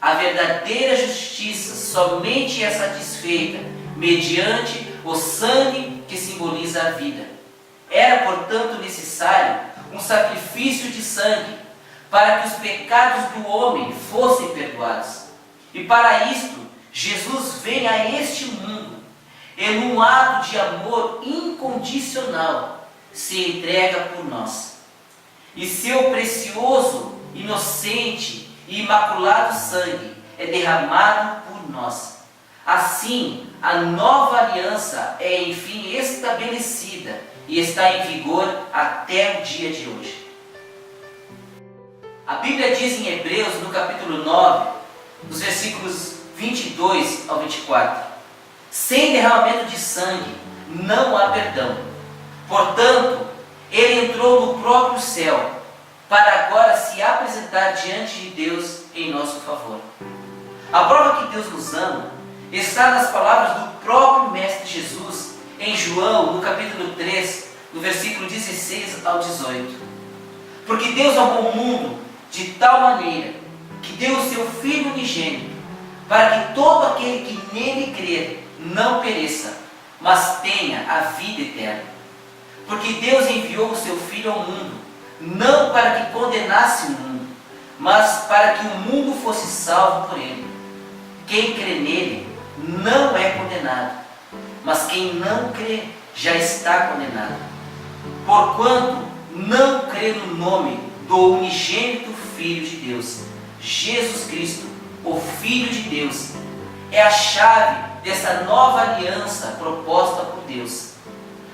A verdadeira justiça somente é satisfeita mediante o sangue que simboliza a vida. Era, portanto, necessário um sacrifício de sangue para que os pecados do homem fossem perdoados. E para isto, Jesus vem a este mundo e, num ato de amor incondicional, se entrega por nós. E seu precioso, inocente e imaculado sangue é derramado por nós. Assim, a nova aliança é enfim estabelecida e está em vigor até o dia de hoje. A Bíblia diz em Hebreus, no capítulo 9, nos versículos 22 ao 24: sem derramamento de sangue não há perdão. Portanto, ele entrou no próprio céu para agora se apresentar diante de Deus em nosso favor. A prova que Deus nos ama está nas palavras do próprio Mestre Jesus em João, no capítulo 3, no versículo 16 ao 18. Porque Deus amou o mundo de tal maneira que deu o seu Filho unigênito, para que todo aquele que nele crer não pereça, mas tenha a vida eterna. Porque Deus enviou o seu Filho ao mundo, não para que condenasse o mundo, mas para que o mundo fosse salvo por ele. Quem crê nele não é condenado, mas quem não crê já está condenado, porquanto não crê no nome do unigênito Filho de Deus, Jesus Cristo, o Filho de Deus. É a chave dessa nova aliança proposta por Deus.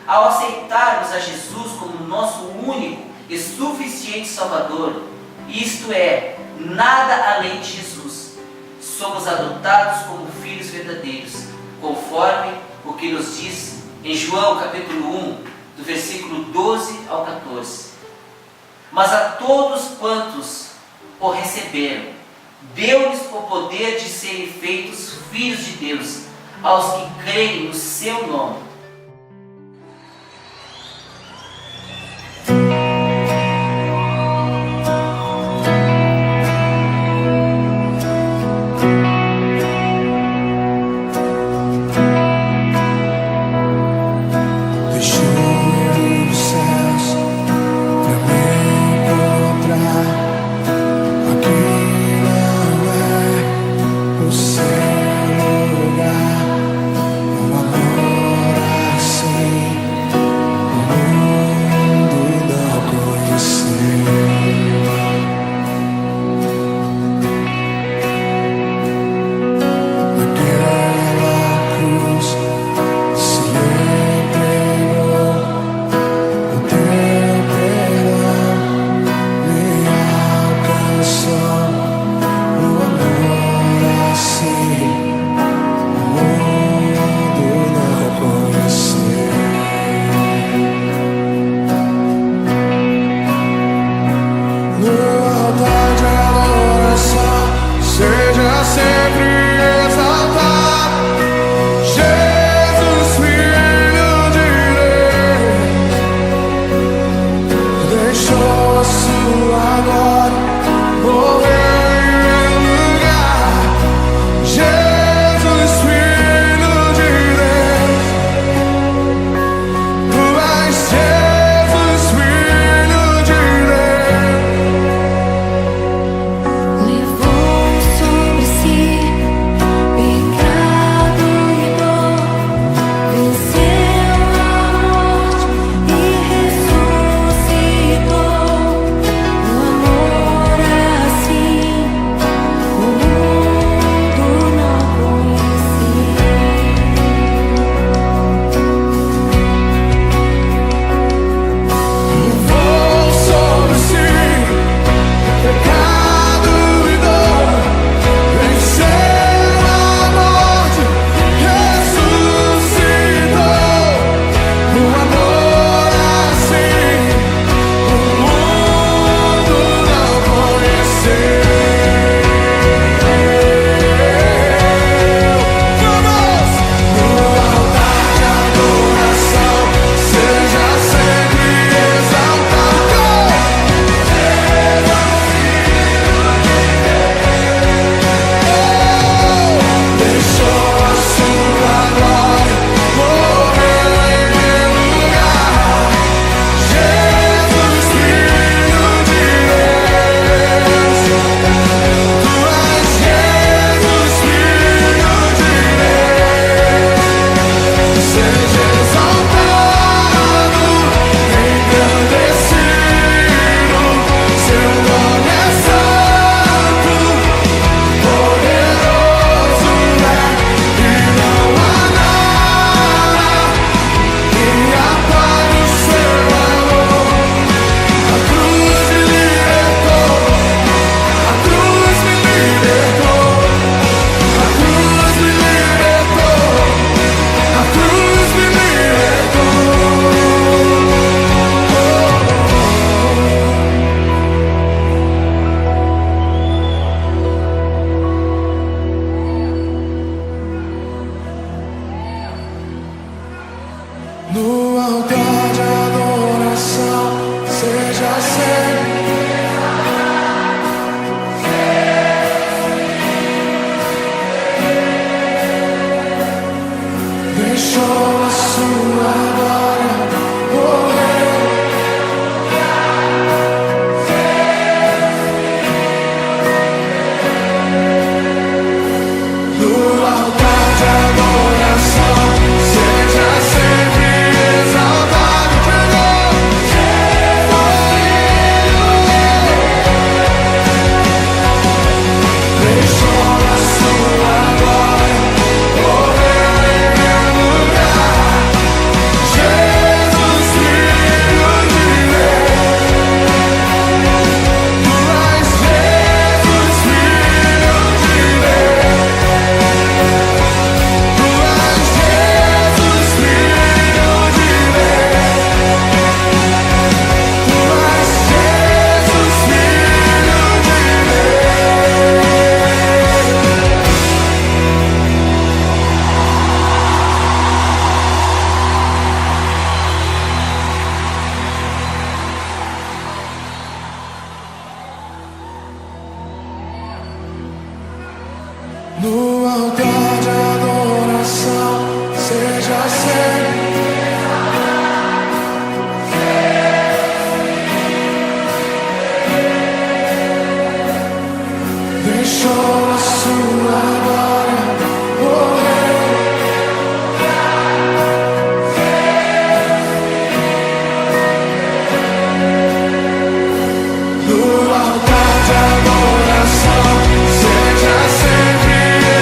Ao aceitarmos a Jesus como nosso único e suficiente Salvador, isto é, nada além de Jesus, somos adotados como filhos verdadeiros, conforme o que nos diz em João capítulo 1, do versículo 12 ao 14. Mas a todos quantos o receberam, deu-lhes o poder de serem feitos filhos de Deus, aos que creem no seu nome. O seu lugar, o amor No altar de adoração, seja sempre. Deixou a sua glória morrer. No altar de adoração, seja sempre exaltado pelo deixou a sua glória morrer em meu lugar. Jesus, Filho de Deus, Tu és Jesus, Filho de Deus, Tu és Jesus, Filho de Deus, Tu és Jesus, Filho de Deus. No altar de adoração, seja sempre. Deixou a sua glória morrer. No altar de adoração, seja sempre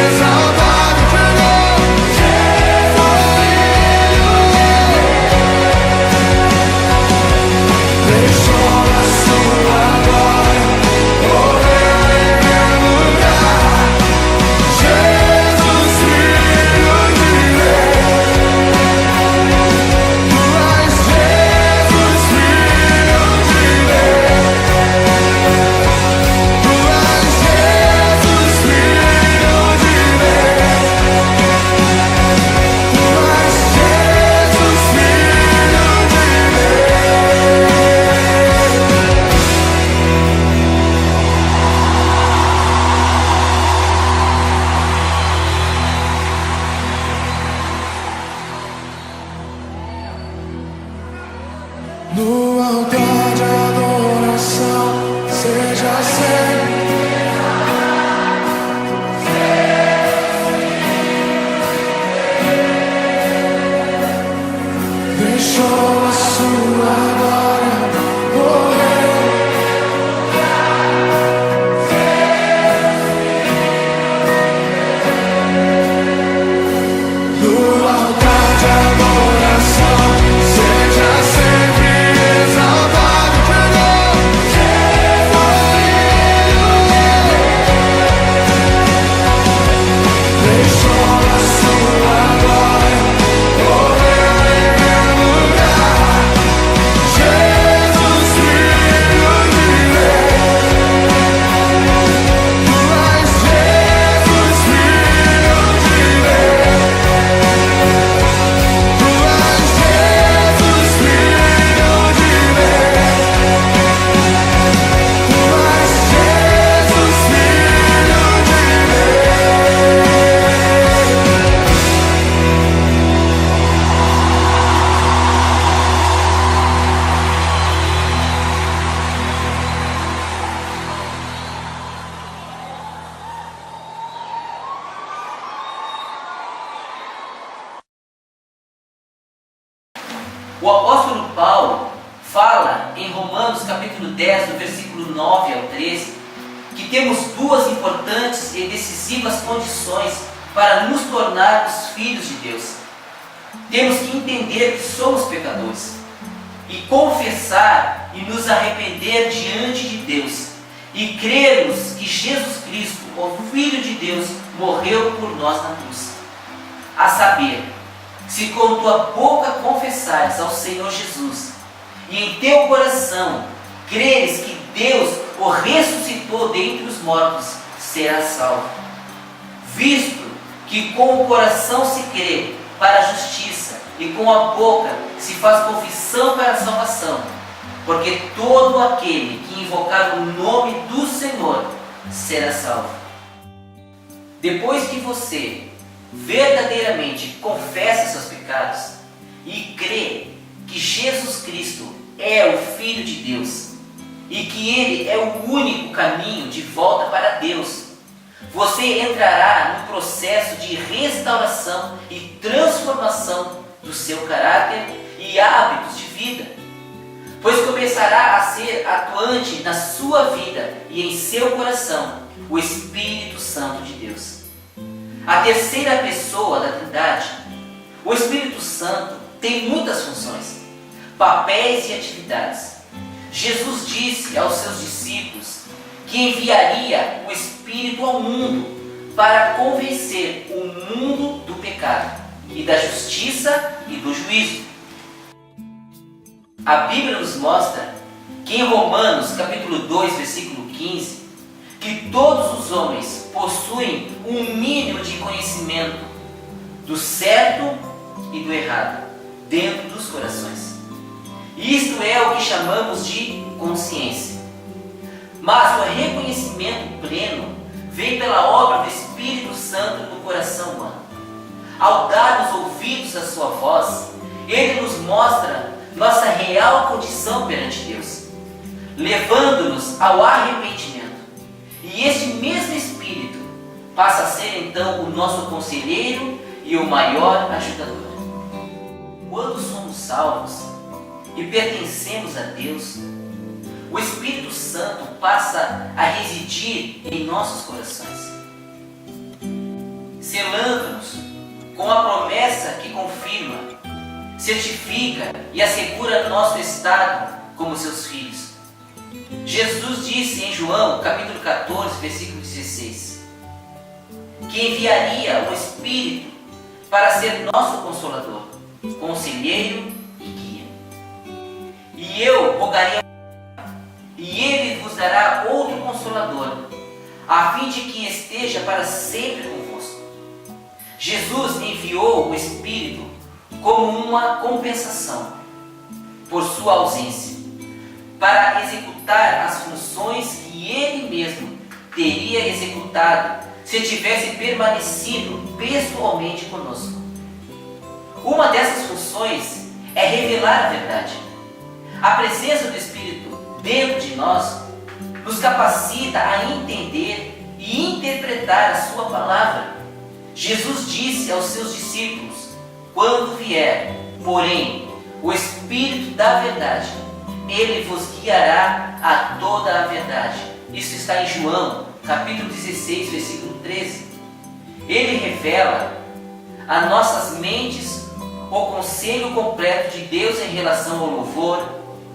exaltado pelo deixou a sua glória morrer em meu lugar. Jesus, Filho de Deus, Tu és Jesus, Filho de Deus, Tu és Jesus, Filho de Deus, Tu és Jesus, Filho de Deus. No altar de adoração, seja sempre. Deixou a sua glória morrer. No altar de adoração, seja sempre exaltado pelo deixou a sua glória morrer em meu lugar. Jesus, Filho de Deus, Tu és Jesus, Filho de Deus, Tu és Jesus, Filho de Deus, Tu és Jesus, Filho de Deus. O apóstolo Paulo fala em Romanos capítulo 10, do versículo 9 ao 13, que temos duas importantes e decisivas condições para nos tornarmos filhos de Deus. Temos que entender que somos pecadores e confessar e nos arrepender diante de Deus e crermos que Jesus Cristo, o Filho de Deus, morreu por nós na cruz. A saber, se com tua boca confessares ao Senhor Jesus e em teu coração creres que Deus o ressuscitou dentre os mortos, serás salvo. Visto que com o coração se crê para a justiça e com a boca se faz confissão para a salvação, porque todo aquele que invocar o nome do Senhor será salvo. Depois que você verdadeiramente confessa seus pecados e crê que Jesus Cristo é o Filho de Deus e que Ele é o único caminho de volta para Deus, você entrará no processo de restauração e transformação do seu caráter e hábitos de vida, pois começará a ser atuante na sua vida e em seu coração o Espírito Santo de Deus. A terceira pessoa da Trindade, o Espírito Santo, tem muitas funções, papéis e atividades. Jesus disse aos seus discípulos que enviaria o Espírito ao mundo para convencer o mundo do pecado e da justiça e do juízo. A Bíblia nos mostra que em Romanos capítulo 2, versículo 15, que todos os homens possuem um mínimo de conhecimento do certo e do errado dentro dos corações. Isto é o que chamamos de consciência. Mas o reconhecimento pleno vem pela obra do Espírito Santo no coração humano. Ao dar os ouvidos à sua voz, ele nos mostra nossa real condição perante Deus, levando-nos ao arrependimento. E este mesmo Espírito passa a ser então o nosso conselheiro e o maior ajudador. Quando somos salvos e pertencemos a Deus, o Espírito Santo passa a residir em nossos corações, selando-nos com a promessa que confirma, certifica e assegura nosso estado como seus filhos. Jesus disse em João, capítulo 14, versículo 16, que enviaria o Espírito para ser nosso consolador, conselheiro e guia. E eu rogaria, e ele vos dará outro consolador, a fim de que esteja para sempre convosco. Jesus enviou o Espírito como uma compensação por sua ausência, para executar as funções que ele mesmo teria executado se tivesse permanecido pessoalmente conosco. Uma dessas funções é revelar a verdade. A presença do Espírito dentro de nós nos capacita a entender e interpretar a sua palavra. Jesus disse aos seus discípulos: quando vier, porém, o Espírito da verdade, ele vos guiará a toda a verdade. Isso está em João, capítulo 16, versículo 13. Ele revela a nossas mentes o conselho completo de Deus em relação ao louvor,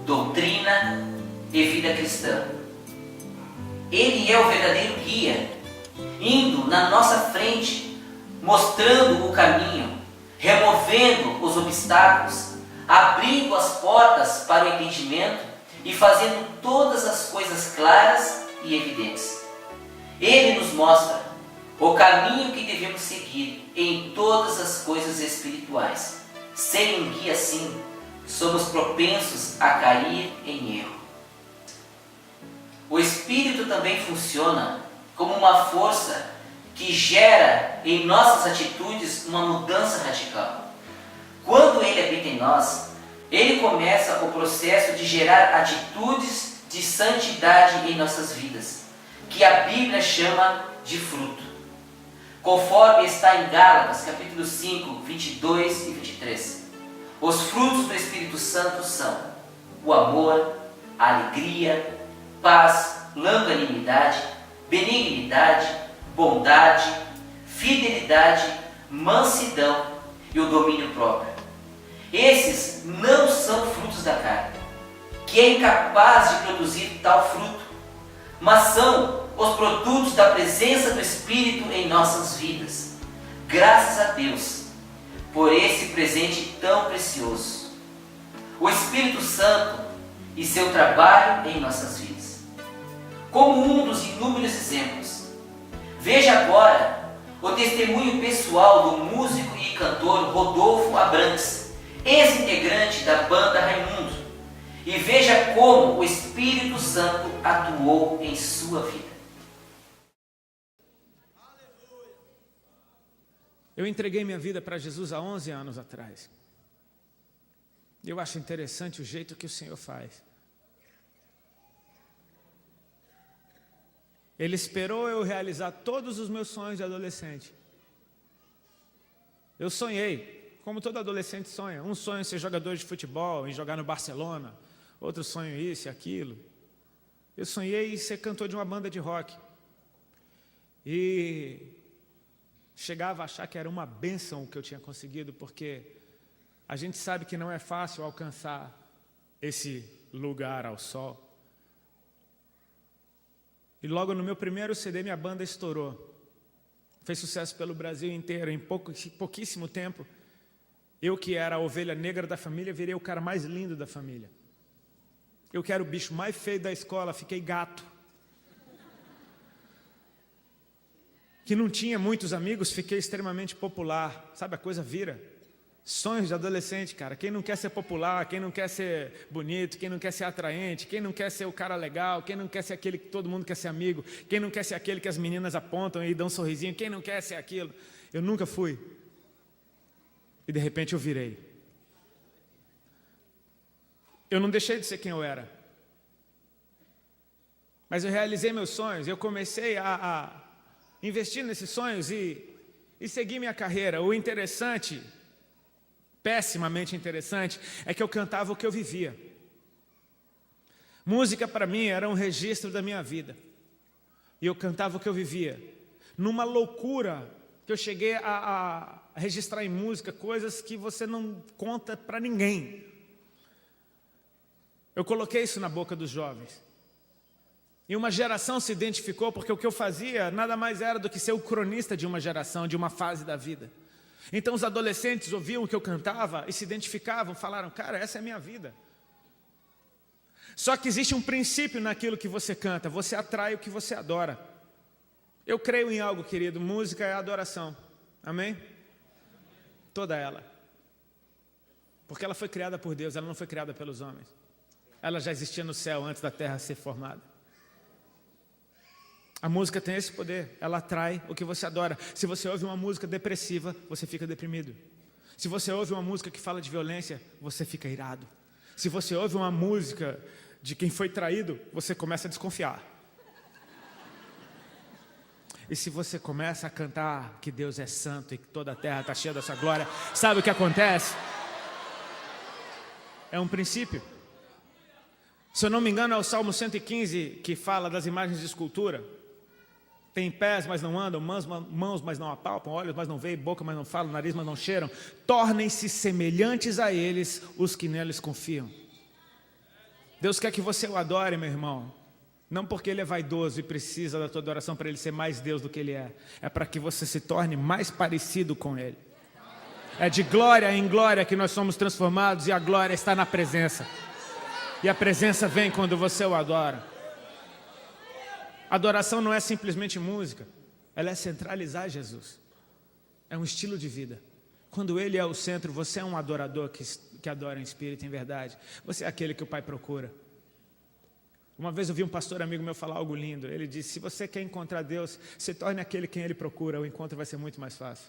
doutrina e vida cristã. Ele é o verdadeiro guia, indo na nossa frente, mostrando o caminho, removendo os obstáculos, abrindo as portas para o entendimento e fazendo todas as coisas claras e evidentes. Ele nos mostra o caminho que devemos seguir em todas as coisas espirituais. Sem um guia assim, somos propensos a cair em erro. O Espírito também funciona como uma força que gera em nossas atitudes uma mudança radical. Quando ele habita em nós, ele começa o processo de gerar atitudes de santidade em nossas vidas, que a Bíblia chama de fruto, conforme está em Gálatas, capítulo 5, 22 e 23. Os frutos do Espírito Santo são o amor, a alegria, paz, longanimidade, benignidade, bondade, fidelidade, mansidão e o domínio próprio. Esses não são frutos da carne, que é incapaz de produzir tal fruto, mas são os produtos da presença do Espírito em nossas vidas. Graças a Deus por esse presente tão precioso, o Espírito Santo e seu trabalho em nossas vidas. Como um dos inúmeros exemplos, veja agora o testemunho pessoal do músico e cantor Rodolfo Abrantes, ex-integrante da banda Raimundos, e veja como o Espírito Santo atuou em sua vida. Eu entreguei minha vida para Jesus há 11 anos atrás. Eu acho interessante o jeito que o Senhor faz. Ele esperou eu realizar todos os meus sonhos de adolescente. Eu sonhei, como todo adolescente sonha. Um sonho em ser jogador de futebol, em jogar no Barcelona. Outro sonho isso e aquilo. Eu sonhei em ser cantor de uma banda de rock. E chegava a achar que era uma bênção o que eu tinha conseguido, porque a gente sabe que não é fácil alcançar esse lugar ao sol. E logo no meu primeiro CD, minha banda estourou. Fez sucesso pelo Brasil inteiro. Em pouquíssimo tempo, eu que era a ovelha negra da família, virei o cara mais lindo da família. Eu que era o bicho mais feio da escola, fiquei gato. Que não tinha muitos amigos, fiquei extremamente popular. Sabe, a coisa vira. Sonhos de adolescente, cara. Quem não quer ser popular, quem não quer ser bonito, quem não quer ser atraente, quem não quer ser o cara legal, quem não quer ser aquele que todo mundo quer ser amigo, quem não quer ser aquele que as meninas apontam e dão um sorrisinho, quem não quer ser aquilo. Eu nunca fui. E de repente eu virei. Eu não deixei de ser quem eu era. Mas eu realizei meus sonhos, eu comecei a investir nesses sonhos e seguir minha carreira. O interessante, pessimamente interessante, é que eu cantava o que eu vivia. Música para mim era um registro da minha vida. E eu cantava o que eu vivia. Numa loucura que eu cheguei a registrar em música coisas que você não conta para ninguém. Eu coloquei isso na boca dos jovens. E uma geração se identificou, porque o que eu fazia nada mais era do que ser o cronista de uma geração, de uma fase da vida. Então os adolescentes ouviam o que eu cantava e se identificavam, falaram, cara, essa é a minha vida. Só que existe um princípio naquilo que você canta, você atrai o que você adora. Eu creio em algo, querido, música é adoração, amém? Toda ela. Porque ela foi criada por Deus, ela não foi criada pelos homens. Ela já existia no céu antes da terra ser formada. A música tem esse poder, ela atrai o que você adora. Se você ouve uma música depressiva, você fica deprimido. Se você ouve uma música que fala de violência, você fica irado. Se você ouve uma música de quem foi traído, você começa a desconfiar. E se você começa a cantar que Deus é santo e que toda a terra está cheia da sua glória, sabe o que acontece? É um princípio. Se eu não me engano, é o Salmo 115 que fala das imagens de escultura. Tem pés, mas não andam, mãos, mas não apalpam, olhos, mas não veem, boca, mas não falam, nariz, mas não cheiram. Tornem-se semelhantes a eles os que neles confiam. Deus quer que você o adore, meu irmão. Não porque Ele é vaidoso e precisa da tua adoração para Ele ser mais Deus do que Ele é. É para que você se torne mais parecido com Ele. É de glória em glória que nós somos transformados e a glória está na presença. E a presença vem quando você o adora. Adoração não é simplesmente música, ela é centralizar Jesus. É um estilo de vida. Quando Ele é o centro, você é um adorador que adora em espírito e em verdade. Você é aquele que o Pai procura. Uma vez eu vi um pastor amigo meu falar algo lindo. Ele disse, se você quer encontrar Deus, se torne aquele quem Ele procura, o encontro vai ser muito mais fácil.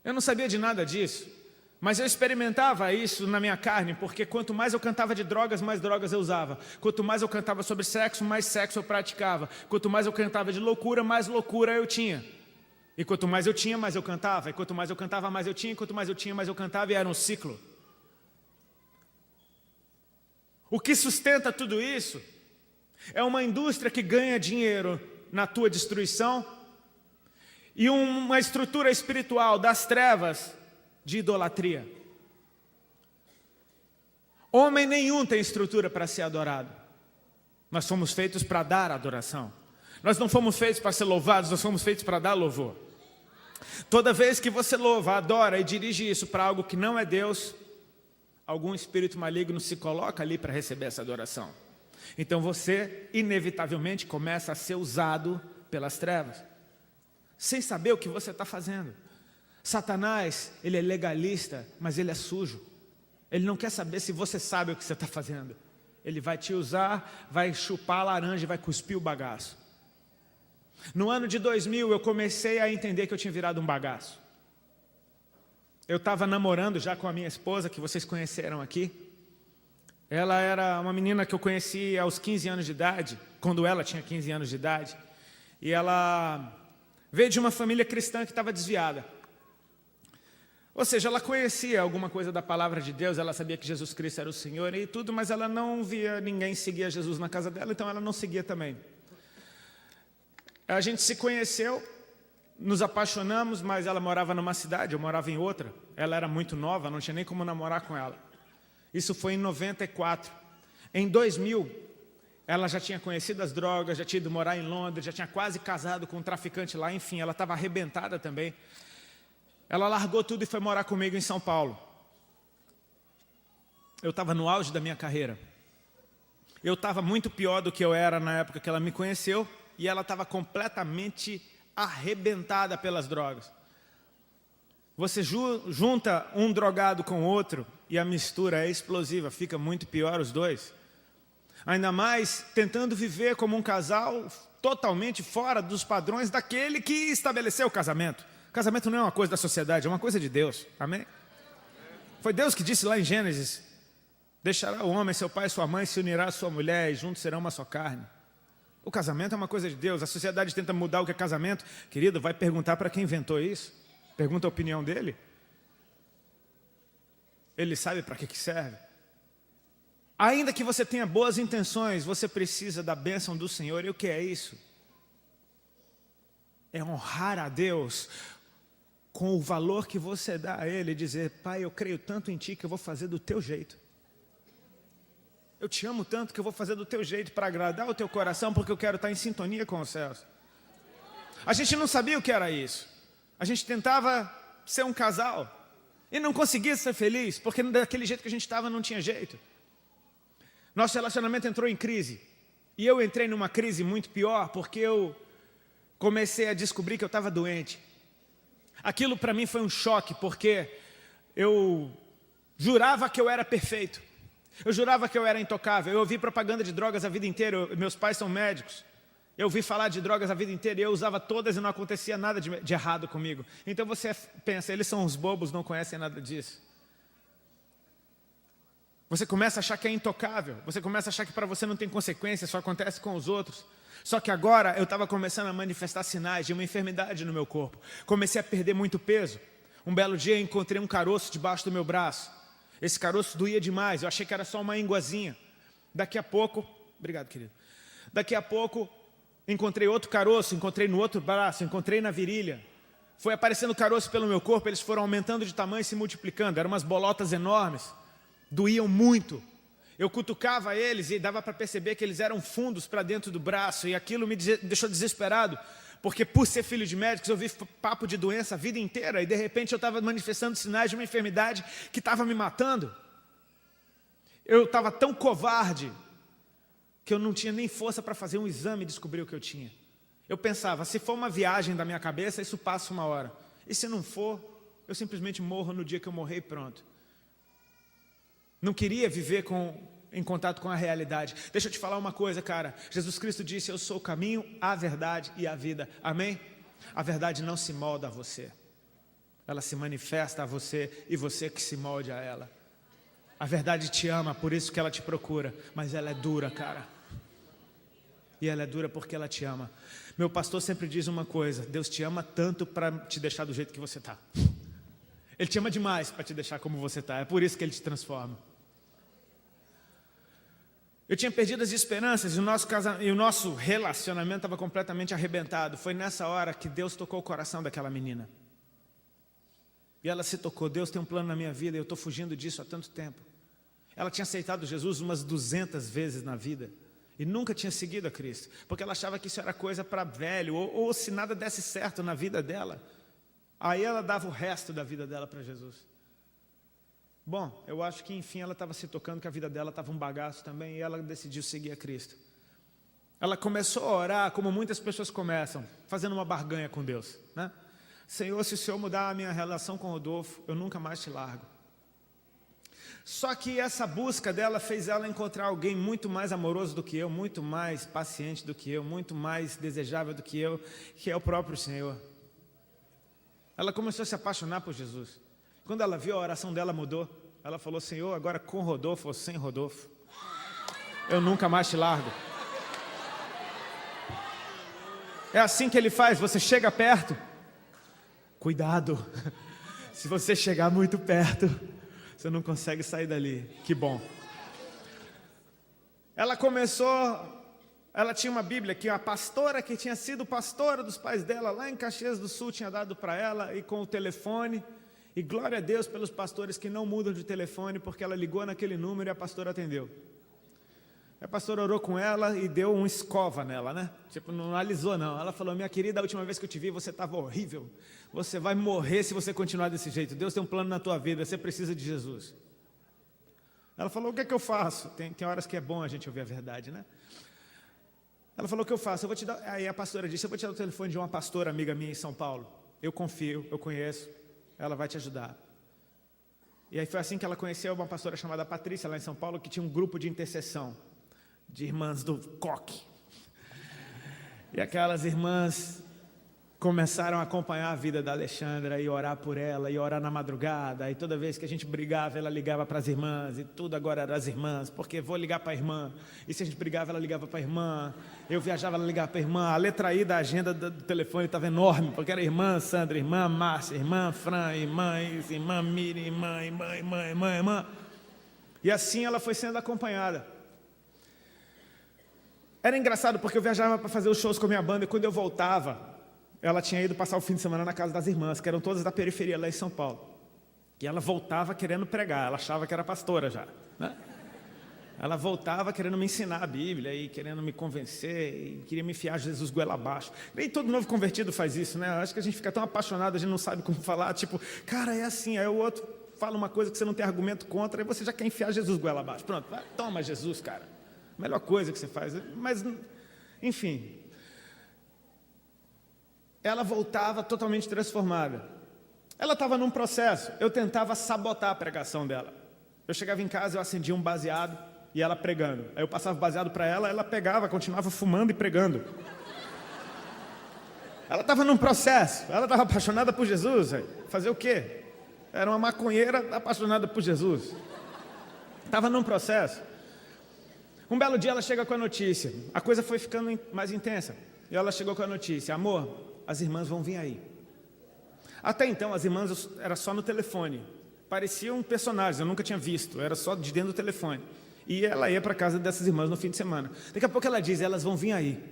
Eu não sabia de nada disso. Mas eu experimentava isso na minha carne, porque quanto mais eu cantava de drogas, mais drogas eu usava. Quanto mais eu cantava sobre sexo, mais sexo eu praticava. Quanto mais eu cantava de loucura, mais loucura eu tinha. E quanto mais eu tinha, mais eu cantava. E quanto mais eu cantava, mais eu tinha. E quanto mais eu tinha, mais eu cantava. E era um ciclo. O que sustenta tudo isso é uma indústria que ganha dinheiro na tua destruição e uma estrutura espiritual das trevas de idolatria. Homem nenhum tem estrutura para ser adorado. Nós fomos feitos para dar adoração. Nós não fomos feitos para ser louvados, nós fomos feitos para dar louvor. Toda vez que você louva, adora e dirige isso para algo que não é Deus, algum espírito maligno se coloca ali para receber essa adoração. Então você, inevitavelmente, começa a ser usado pelas trevas, sem saber o que você está fazendo. Satanás, ele é legalista, mas ele é sujo. Ele não quer saber se você sabe o que você está fazendo. Ele vai te usar, vai chupar a laranja e vai cuspir o bagaço. No ano de 2000, eu comecei a entender que eu tinha virado um bagaço. Eu estava namorando já com a minha esposa, que vocês conheceram aqui. Ela era uma menina que eu conheci aos 15 anos de idade, quando ela tinha 15 anos de idade. E ela veio de uma família cristã que estava desviada. Ou seja, ela conhecia alguma coisa da palavra de Deus, ela sabia que Jesus Cristo era o Senhor e tudo, mas ela não via ninguém seguir Jesus na casa dela, então ela não seguia também. A gente se conheceu, nos apaixonamos, mas ela morava numa cidade, eu morava em outra. Ela era muito nova, não tinha nem como namorar com ela. Isso foi em 94. Em 2000, ela já tinha conhecido as drogas, já tinha ido morar em Londres, já tinha quase casado com um traficante lá, enfim, ela estava arrebentada também. Ela largou tudo e foi morar comigo em São Paulo. Eu estava no auge da minha carreira. Eu estava muito pior do que eu era na época que ela me conheceu e ela estava completamente arrebentada pelas drogas. Você junta um drogado com outro e a mistura é explosiva, fica muito pior os dois. Ainda mais tentando viver como um casal totalmente fora dos padrões daquele que estabeleceu o casamento. Casamento não é uma coisa da sociedade, é uma coisa de Deus. Amém? Foi Deus que disse lá em Gênesis: deixará o homem, seu pai e sua mãe, se unirá à sua mulher e juntos serão uma só carne. O casamento é uma coisa de Deus. A sociedade tenta mudar o que é casamento. Querido, vai perguntar para quem inventou isso. Pergunta a opinião dele. Ele sabe para que serve. Ainda que você tenha boas intenções, você precisa da bênção do Senhor. E o que é isso? É honrar a Deus com o valor que você dá a Ele e dizer: Pai, eu creio tanto em Ti que eu vou fazer do Teu jeito. Eu te amo tanto que eu vou fazer do Teu jeito para agradar o Teu coração, porque eu quero estar em sintonia com os céus. A gente não sabia o que era isso. A gente tentava ser um casal e não conseguia ser feliz, porque daquele jeito que a gente estava não tinha jeito. Nosso relacionamento entrou em crise. E eu entrei numa crise muito pior, porque eu comecei a descobrir que eu estava doente. Aquilo para mim foi um choque, porque eu jurava que eu era perfeito. Eu jurava que eu era intocável. Eu ouvi propaganda de drogas a vida inteira. Meus pais são médicos. Eu ouvi falar de drogas a vida inteira e eu usava todas e não acontecia nada de errado comigo. Então você pensa, eles são uns bobos, não conhecem nada disso. Você começa a achar que é intocável. Você começa a achar que para você não tem consequências, só acontece com os outros. Só que agora eu estava começando a manifestar sinais de uma enfermidade no meu corpo. Comecei a perder muito peso. Um belo dia eu encontrei um caroço debaixo do meu braço. Esse caroço doía demais, eu achei que era só uma enguazinha. Daqui a pouco, obrigado querido. Daqui a pouco encontrei outro caroço, encontrei no outro braço, encontrei na virilha. Foi aparecendo caroço pelo meu corpo, eles foram aumentando de tamanho e se multiplicando. Eram umas bolotas enormes, doíam muito. Eu cutucava eles e dava para perceber que eles eram fundos para dentro do braço. E aquilo me deixou desesperado, porque por ser filho de médicos eu vi papo de doença a vida inteira. E de repente eu estava manifestando sinais de uma enfermidade que estava me matando. Eu estava tão covarde que eu não tinha nem força para fazer um exame e descobrir o que eu tinha. Eu pensava, se for uma viagem da minha cabeça, isso passa uma hora. E se não for, eu simplesmente morro no dia que eu morrer e pronto. Não queria viver em contato com a realidade. Deixa eu te falar uma coisa, cara. Jesus Cristo disse: eu sou o caminho, a verdade e a vida. Amém? A verdade não se molda a você. Ela se manifesta a você e você que se molde a ela. A verdade te ama, por isso que ela te procura. Mas ela é dura, cara. E ela é dura porque ela te ama. Meu pastor sempre diz uma coisa: Deus te ama tanto para te deixar do jeito que você está. Ele te ama demais para te deixar como você está. É por isso que Ele te transforma. Eu tinha perdido as esperanças e o nosso relacionamento estava completamente arrebentado. Foi nessa hora que Deus tocou o coração daquela menina. E ela se tocou: Deus tem um plano na minha vida e eu estou fugindo disso há tanto tempo. Ela tinha aceitado Jesus umas 200 vezes na vida e nunca tinha seguido a Cristo, porque ela achava que isso era coisa para velho, ou se nada desse certo na vida dela, aí ela dava o resto da vida dela para Jesus. Bom, eu acho que enfim ela estava se tocando que a vida dela estava um bagaço também e ela decidiu seguir a Cristo. Ela começou a orar como muitas pessoas começam, fazendo uma barganha com Deus, né? Senhor, se o Senhor mudar a minha relação com o Rodolfo, eu nunca mais te largo. Só que essa busca dela fez ela encontrar alguém muito mais amoroso do que eu, muito mais paciente do que eu, muito mais desejável do que eu, que é o próprio Senhor. Ela começou a se apaixonar por Jesus. Quando ela viu, a oração dela mudou. Ela falou: Senhor, agora com Rodolfo ou sem Rodolfo, eu nunca mais te largo. É assim que ele faz, você chega perto. Cuidado, se você chegar muito perto, você não consegue sair dali. Que bom. Ela tinha uma Bíblia que a pastora que tinha sido pastora dos pais dela lá em Caxias do Sul tinha dado para ela, e com o telefone. E glória a Deus pelos pastores que não mudam de telefone, porque ela ligou naquele número e a pastora atendeu. A pastora orou com ela e deu um escova nela, né? Tipo, não alisou não. Ela falou: minha querida, a última vez que eu te vi você estava horrível. Você vai morrer se você continuar desse jeito. Deus tem um plano na tua vida, você precisa de Jesus. Ela falou: o que é que eu faço? Tem horas que é bom a gente ouvir a verdade, né? Ela falou: o que eu faço? Eu vou te dar... Aí a pastora disse: eu vou te dar o telefone de uma pastora amiga minha em São Paulo. Eu confio, eu conheço, ela vai te ajudar. E aí foi assim que ela conheceu uma pastora chamada Patrícia, lá em São Paulo, que tinha um grupo de intercessão de irmãs do coque. E aquelas irmãs começaram a acompanhar a vida da Alexandra e orar por ela, e orar na madrugada, e toda vez que a gente brigava, ela ligava para as irmãs, e tudo agora era as irmãs, porque vou ligar para a irmã, e se a gente brigava, ela ligava para a irmã, eu viajava, ela ligava para a irmã, a letra I da agenda do telefone estava enorme, porque era irmã Sandra, irmã Márcia, irmã Fran, irmã Isa, irmã Miriam, irmã. E assim ela foi sendo acompanhada. Era engraçado porque eu viajava para fazer os shows com a minha banda, e quando eu voltava, ela tinha ido passar o fim de semana na casa das irmãs, que eram todas da periferia lá em São Paulo. E ela voltava querendo pregar, ela achava que era pastora já, né? Ela voltava querendo me ensinar a Bíblia, e querendo me convencer, e queria me enfiar Jesus goela abaixo. Nem todo novo convertido faz isso, né? Acho que a gente fica tão apaixonado, a gente não sabe como falar, tipo, cara, é assim, aí o outro fala uma coisa que você não tem argumento contra, e você já quer enfiar Jesus goela abaixo. Pronto, vai, toma Jesus, cara. Melhor coisa que você faz. Mas, enfim, ela voltava totalmente transformada. Ela estava num processo. Eu tentava sabotar a pregação dela. Eu chegava em casa, eu acendia um baseado e ela pregando. Aí eu passava o baseado para ela, ela pegava, continuava fumando e pregando. Ela estava num processo. Ela estava apaixonada por Jesus. Fazer o quê? Era uma maconheira apaixonada por Jesus. Estava num processo. Um belo dia ela chega com a notícia. A coisa foi ficando mais intensa. E ela chegou com a notícia: amor, as irmãs vão vir aí. Até então as irmãs era só no telefone. Pareciam personagens, eu nunca tinha visto. Era só de dentro do telefone. E ela ia para casa dessas irmãs no fim de semana. Daqui a pouco ela diz: elas vão vir aí.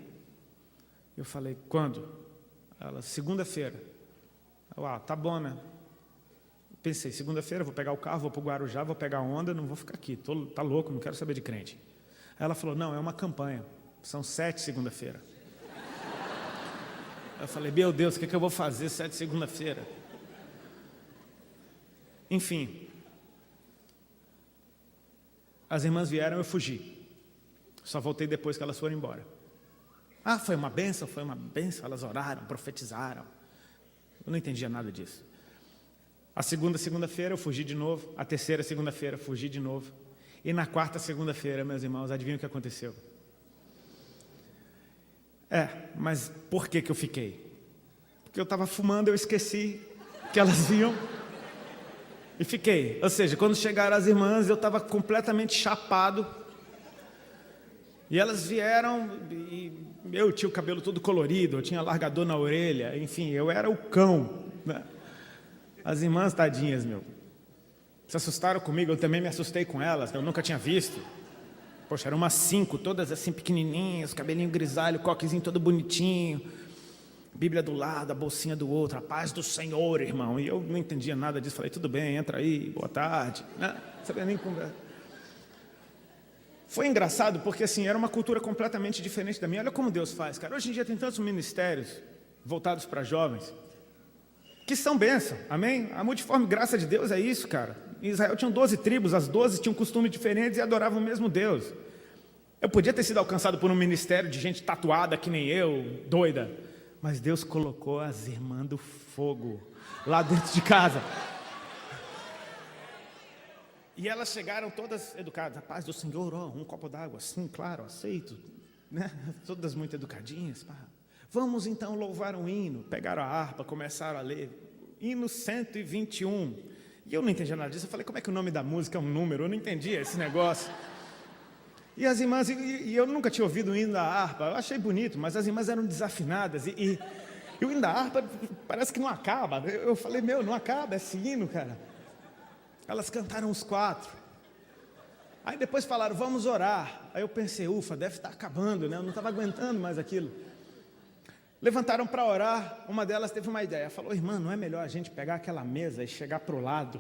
Eu falei: quando? Ela: segunda-feira. Tá bom, né? Pensei: segunda-feira vou pegar o carro, vou para o Guarujá, vou pegar onda, não vou ficar aqui. Tá louco, não quero saber de crente. Ela falou: não, é uma campanha, são 7 segunda-feira. Eu falei: meu Deus, o que eu vou fazer 7 segunda-feira? Enfim, as irmãs vieram, eu fugi. Só voltei depois que elas foram embora. Foi uma bênção, elas oraram, profetizaram. Eu não entendia nada disso. A segunda-feira eu fugi de novo, a terceira segunda-feira fugi de novo. E na quarta segunda-feira, meus irmãos, adivinham o que aconteceu? Mas por que eu fiquei? Porque eu estava fumando, eu esqueci que elas vinham e fiquei. Ou seja, quando chegaram as irmãs, eu estava completamente chapado. E elas vieram, e eu tinha o cabelo todo colorido, eu tinha largador na orelha, enfim, eu era o cão, né? As irmãs, tadinhas, se assustaram comigo, eu também me assustei com elas, eu nunca tinha visto. Poxa, eram umas 5, todas assim pequenininhas, cabelinho grisalho, coquezinho todo bonitinho, Bíblia do lado, a bolsinha do outro, a paz do Senhor, irmão. E eu não entendia nada disso, falei: tudo bem, entra aí, boa tarde, né? Não sabia nem conversar. Foi engraçado porque assim, era uma cultura completamente diferente da minha. Olha como Deus faz, cara. Hoje em dia tem tantos ministérios voltados para jovens que são bênção, amém? A multiforme graça de Deus é isso, cara. Em Israel tinham 12 tribos, as 12 tinham costumes diferentes e adoravam o mesmo Deus. Eu podia ter sido alcançado por um ministério de gente tatuada que nem eu, doida, Mas Deus colocou as irmãs do fogo lá dentro de casa. E elas chegaram todas educadas. A paz do Senhor, um copo d'água, sim, claro, aceito. Né? Todas muito educadinhas. Pá. Vamos então louvar um hino. Pegaram a harpa, começaram a ler. Hino 121. E eu não entendia nada disso. Eu falei, como é que o nome da música é um número? Eu não entendia esse negócio. E as irmãs, e eu nunca tinha ouvido o hino da harpa. Eu achei bonito, mas as irmãs eram desafinadas. E o hino da harpa parece que não acaba. Eu falei, não acaba esse hino, cara. Elas cantaram os 4. Aí depois falaram, vamos orar. Aí eu pensei, ufa, deve estar acabando, né? Eu não estava aguentando mais aquilo. Levantaram para orar. Uma delas teve uma ideia. Falou, irmã, não é melhor a gente pegar aquela mesa e chegar para o lado?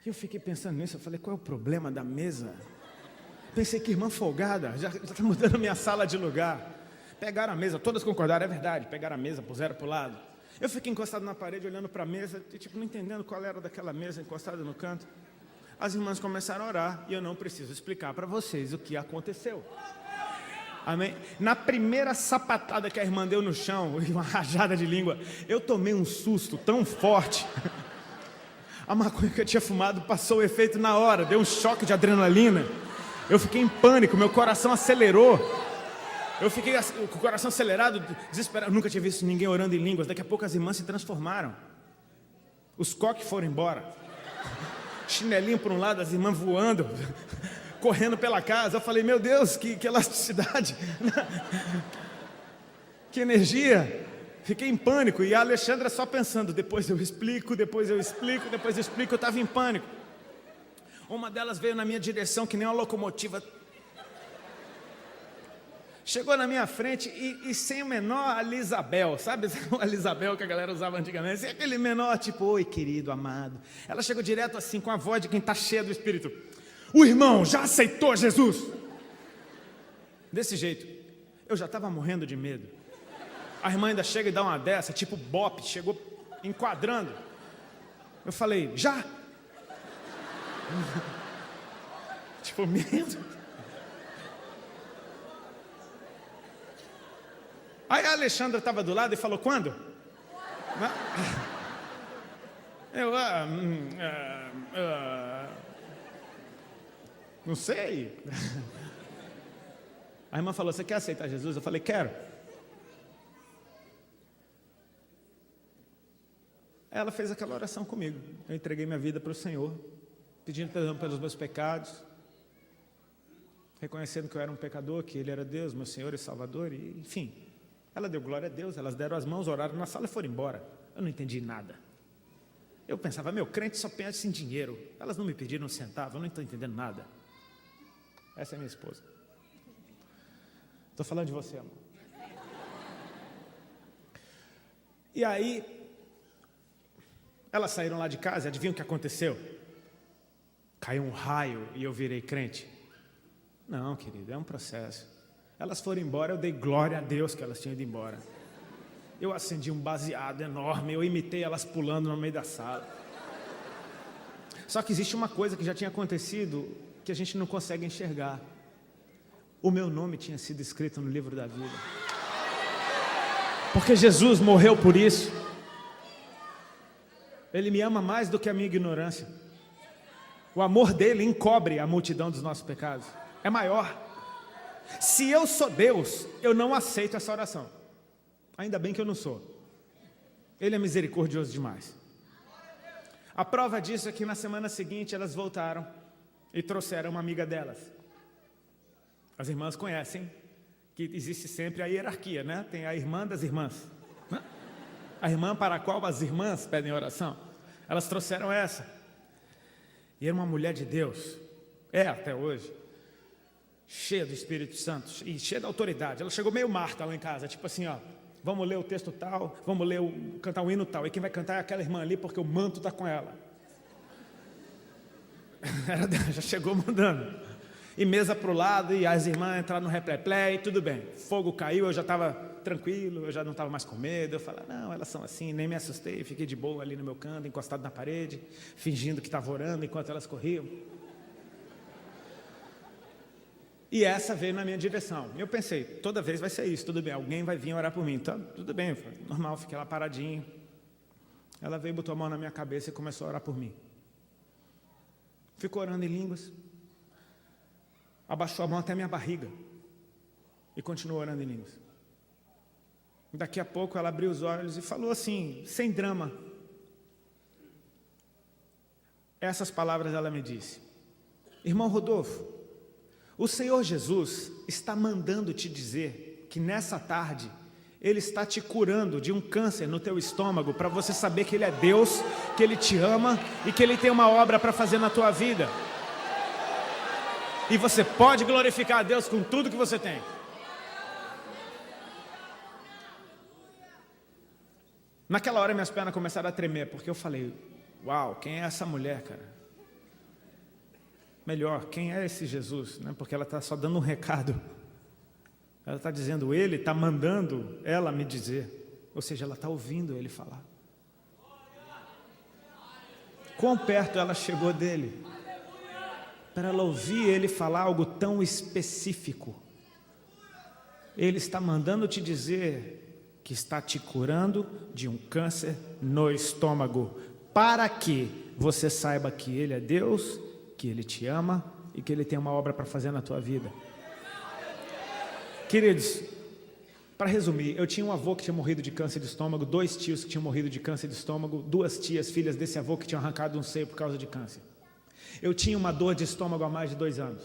E eu fiquei pensando nisso. Eu falei, qual é o problema da mesa? Pensei que irmã folgada, já está mudando minha sala de lugar. Pegaram a mesa, todas concordaram, é verdade. Pegaram a mesa, puseram para o lado. Eu fiquei encostado na parede, olhando para a mesa, e não entendendo qual era daquela mesa, encostada no canto. As irmãs começaram a orar, e eu não preciso explicar para vocês o que aconteceu. Amém? Na primeira sapatada que a irmã deu no chão, uma rajada de língua, eu tomei um susto tão forte. A maconha que eu tinha fumado passou o efeito na hora, deu um choque de adrenalina. Eu fiquei em pânico, meu coração acelerou. Eu fiquei com o coração acelerado, desesperado. Eu nunca tinha visto ninguém orando em línguas. Daqui a pouco as irmãs se transformaram. Os coques foram embora. Chinelinho para um lado, as irmãs voando, correndo pela casa. Eu falei, meu Deus, que elasticidade. Que energia. Fiquei em pânico. E a Alexandra só pensando, depois eu explico. Eu estava em pânico. Uma delas veio na minha direção que nem uma locomotiva. Chegou na minha frente e sem o menor Alisabel, sabe o Alisabel que a galera usava antigamente? E aquele menor tipo, oi querido, amado. Ela chegou direto assim, com a voz de quem está cheia do Espírito. O irmão já aceitou Jesus? Desse jeito. Eu já estava morrendo de medo. A irmã ainda chega e dá uma dessa, tipo bope, chegou enquadrando. Eu falei, já? Tipo, medo. Aí a Alexandra estava do lado e falou, quando? Eu, não sei. A irmã falou, você quer aceitar Jesus? Eu falei, quero. Ela fez aquela oração comigo. Eu entreguei minha vida para o Senhor, pedindo perdão pelos meus pecados, reconhecendo que eu era um pecador, que Ele era Deus, meu Senhor e Salvador, e enfim. Ela deu glória a Deus, elas deram as mãos, oraram na sala e foram embora. Eu não entendi nada. Eu pensava, crente só pensa em dinheiro. Elas não me pediram um centavo, eu não estou entendendo nada. Essa é minha esposa. Estou falando de você, amor. E aí, elas saíram lá de casa, adivinham o que aconteceu? Caiu um raio e eu virei crente. Não, querido, é um processo. Elas foram embora, eu dei glória a Deus que elas tinham ido embora. Eu acendi um baseado enorme, eu imitei elas pulando no meio da sala. Só que existe uma coisa que já tinha acontecido, que a gente não consegue enxergar. O meu nome tinha sido escrito no livro da vida. Porque Jesus morreu por isso. Ele me ama mais do que a minha ignorância. O amor dele encobre a multidão dos nossos pecados. É maior. Se eu sou Deus, eu não aceito essa oração. Ainda bem que eu não sou. Ele é misericordioso demais. A prova disso é que na semana seguinte elas voltaram e trouxeram uma amiga delas. As irmãs conhecem que existe sempre a hierarquia, né? Tem a irmã das irmãs, né? A irmã para a qual as irmãs pedem oração. Elas trouxeram essa. E era uma mulher de Deus. É até hoje. Cheia do Espírito Santo e cheia da autoridade. Ela chegou meio Marta lá em casa, tipo assim, vamos ler o texto tal, vamos cantar o hino tal, e quem vai cantar é aquela irmã ali, porque o manto está com ela. Já chegou mandando. E mesa para o lado, e as irmãs entraram no replé, e tudo bem. Fogo caiu, eu já estava tranquilo, eu já não estava mais com medo. Eu falei, não, elas são assim, nem me assustei, fiquei de boa ali no meu canto, encostado na parede, fingindo que estava orando enquanto elas corriam. E essa veio na minha direção. E eu pensei, toda vez vai ser isso, tudo bem, alguém vai vir orar por mim. Então, tudo bem, normal, fiquei lá paradinho. Ela veio, botou a mão na minha cabeça e começou a orar por mim. Ficou orando em línguas. Abaixou a mão até a minha barriga. E continuou orando em línguas. Daqui a pouco ela abriu os olhos e falou assim, sem drama. Essas palavras ela me disse: irmão Rodolfo, o Senhor Jesus está mandando te dizer que nessa tarde Ele está te curando de um câncer no teu estômago, para você saber que Ele é Deus, que Ele te ama e que Ele tem uma obra para fazer na tua vida. E você pode glorificar a Deus com tudo que você tem. Naquela hora minhas pernas começaram a tremer, porque eu falei, uau, quem é essa mulher, cara? Melhor, quem é esse Jesus? Né? Porque ela está só dando um recado. Ela está dizendo, Ele está mandando ela me dizer. Ou seja, ela está ouvindo Ele falar. Quão perto ela chegou dele, para ela ouvir Ele falar algo tão específico. Ele está mandando te dizer que está te curando de um câncer no estômago, para que você saiba que Ele é Deus, que Ele te ama e que Ele tem uma obra para fazer na tua vida. Queridos, para resumir, eu tinha um avô que tinha morrido de câncer de estômago, 2 tios que tinham morrido de câncer de estômago, 2 tias, filhas desse avô que tinham arrancado um seio por causa de câncer. Eu tinha uma dor de estômago há mais de 2 anos.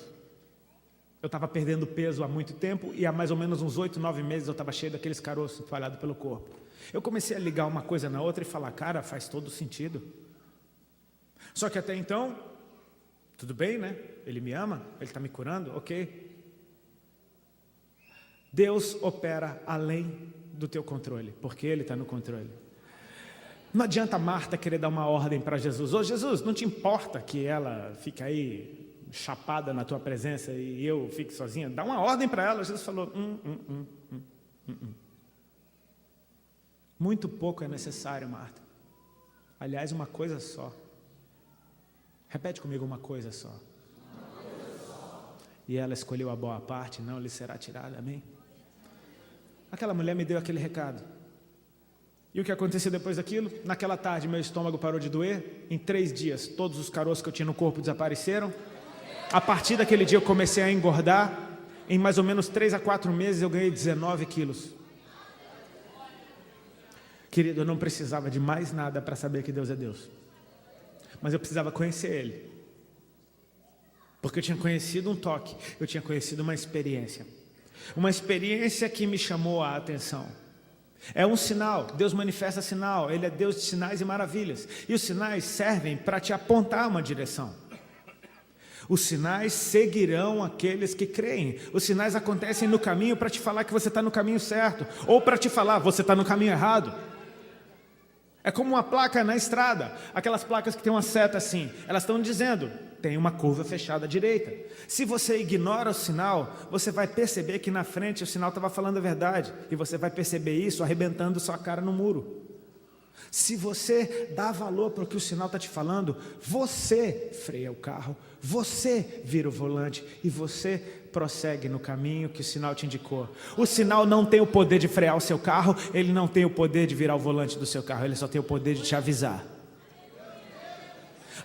Eu estava perdendo peso há muito tempo e há mais ou menos uns 8, 9 meses eu estava cheio daqueles caroços espalhados pelo corpo. Eu comecei a ligar uma coisa na outra e falar, cara, faz todo sentido. Só que até então, tudo bem, né? Ele me ama, Ele está me curando, ok. Deus opera além do teu controle, porque Ele está no controle. Não adianta Marta querer dar uma ordem para Jesus. Ô Jesus, não te importa que ela fique aí chapada na tua presença e eu fique sozinha? Dá uma ordem para ela. Jesus falou, Muito pouco é necessário, Marta. Aliás, uma coisa só. Repete comigo, uma coisa só. E ela escolheu a boa parte, não lhe será tirada, amém? Aquela mulher me deu aquele recado. E o que aconteceu depois daquilo? Naquela tarde meu estômago parou de doer. Em 3 dias todos os caroços que eu tinha no corpo desapareceram. A partir daquele dia eu comecei a engordar. Em mais ou menos 3 a 4 meses eu ganhei 19 quilos. Querido, eu não precisava de mais nada para saber que Deus é Deus. Mas eu precisava conhecer Ele. Porque eu tinha conhecido um toque, eu tinha conhecido uma experiência. Uma experiência que me chamou a atenção. É um sinal, Deus manifesta sinal, Ele é Deus de sinais e maravilhas. E os sinais servem para te apontar uma direção. Os sinais seguirão aqueles que creem. Os sinais acontecem no caminho para te falar que você está no caminho certo, ou para te falar você está no caminho errado. É como uma placa na estrada, aquelas placas que tem uma seta assim, elas estão dizendo, tem uma curva fechada à direita. Se você ignora o sinal, você vai perceber que na frente o sinal estava falando a verdade, e você vai perceber isso arrebentando sua cara no muro. Se você dá valor para o que o sinal está te falando, você freia o carro, você vira o volante e você prossegue no caminho que o sinal te indicou. O sinal não tem o poder de frear o seu carro, ele não tem o poder de virar o volante do seu carro, ele só tem o poder de te avisar.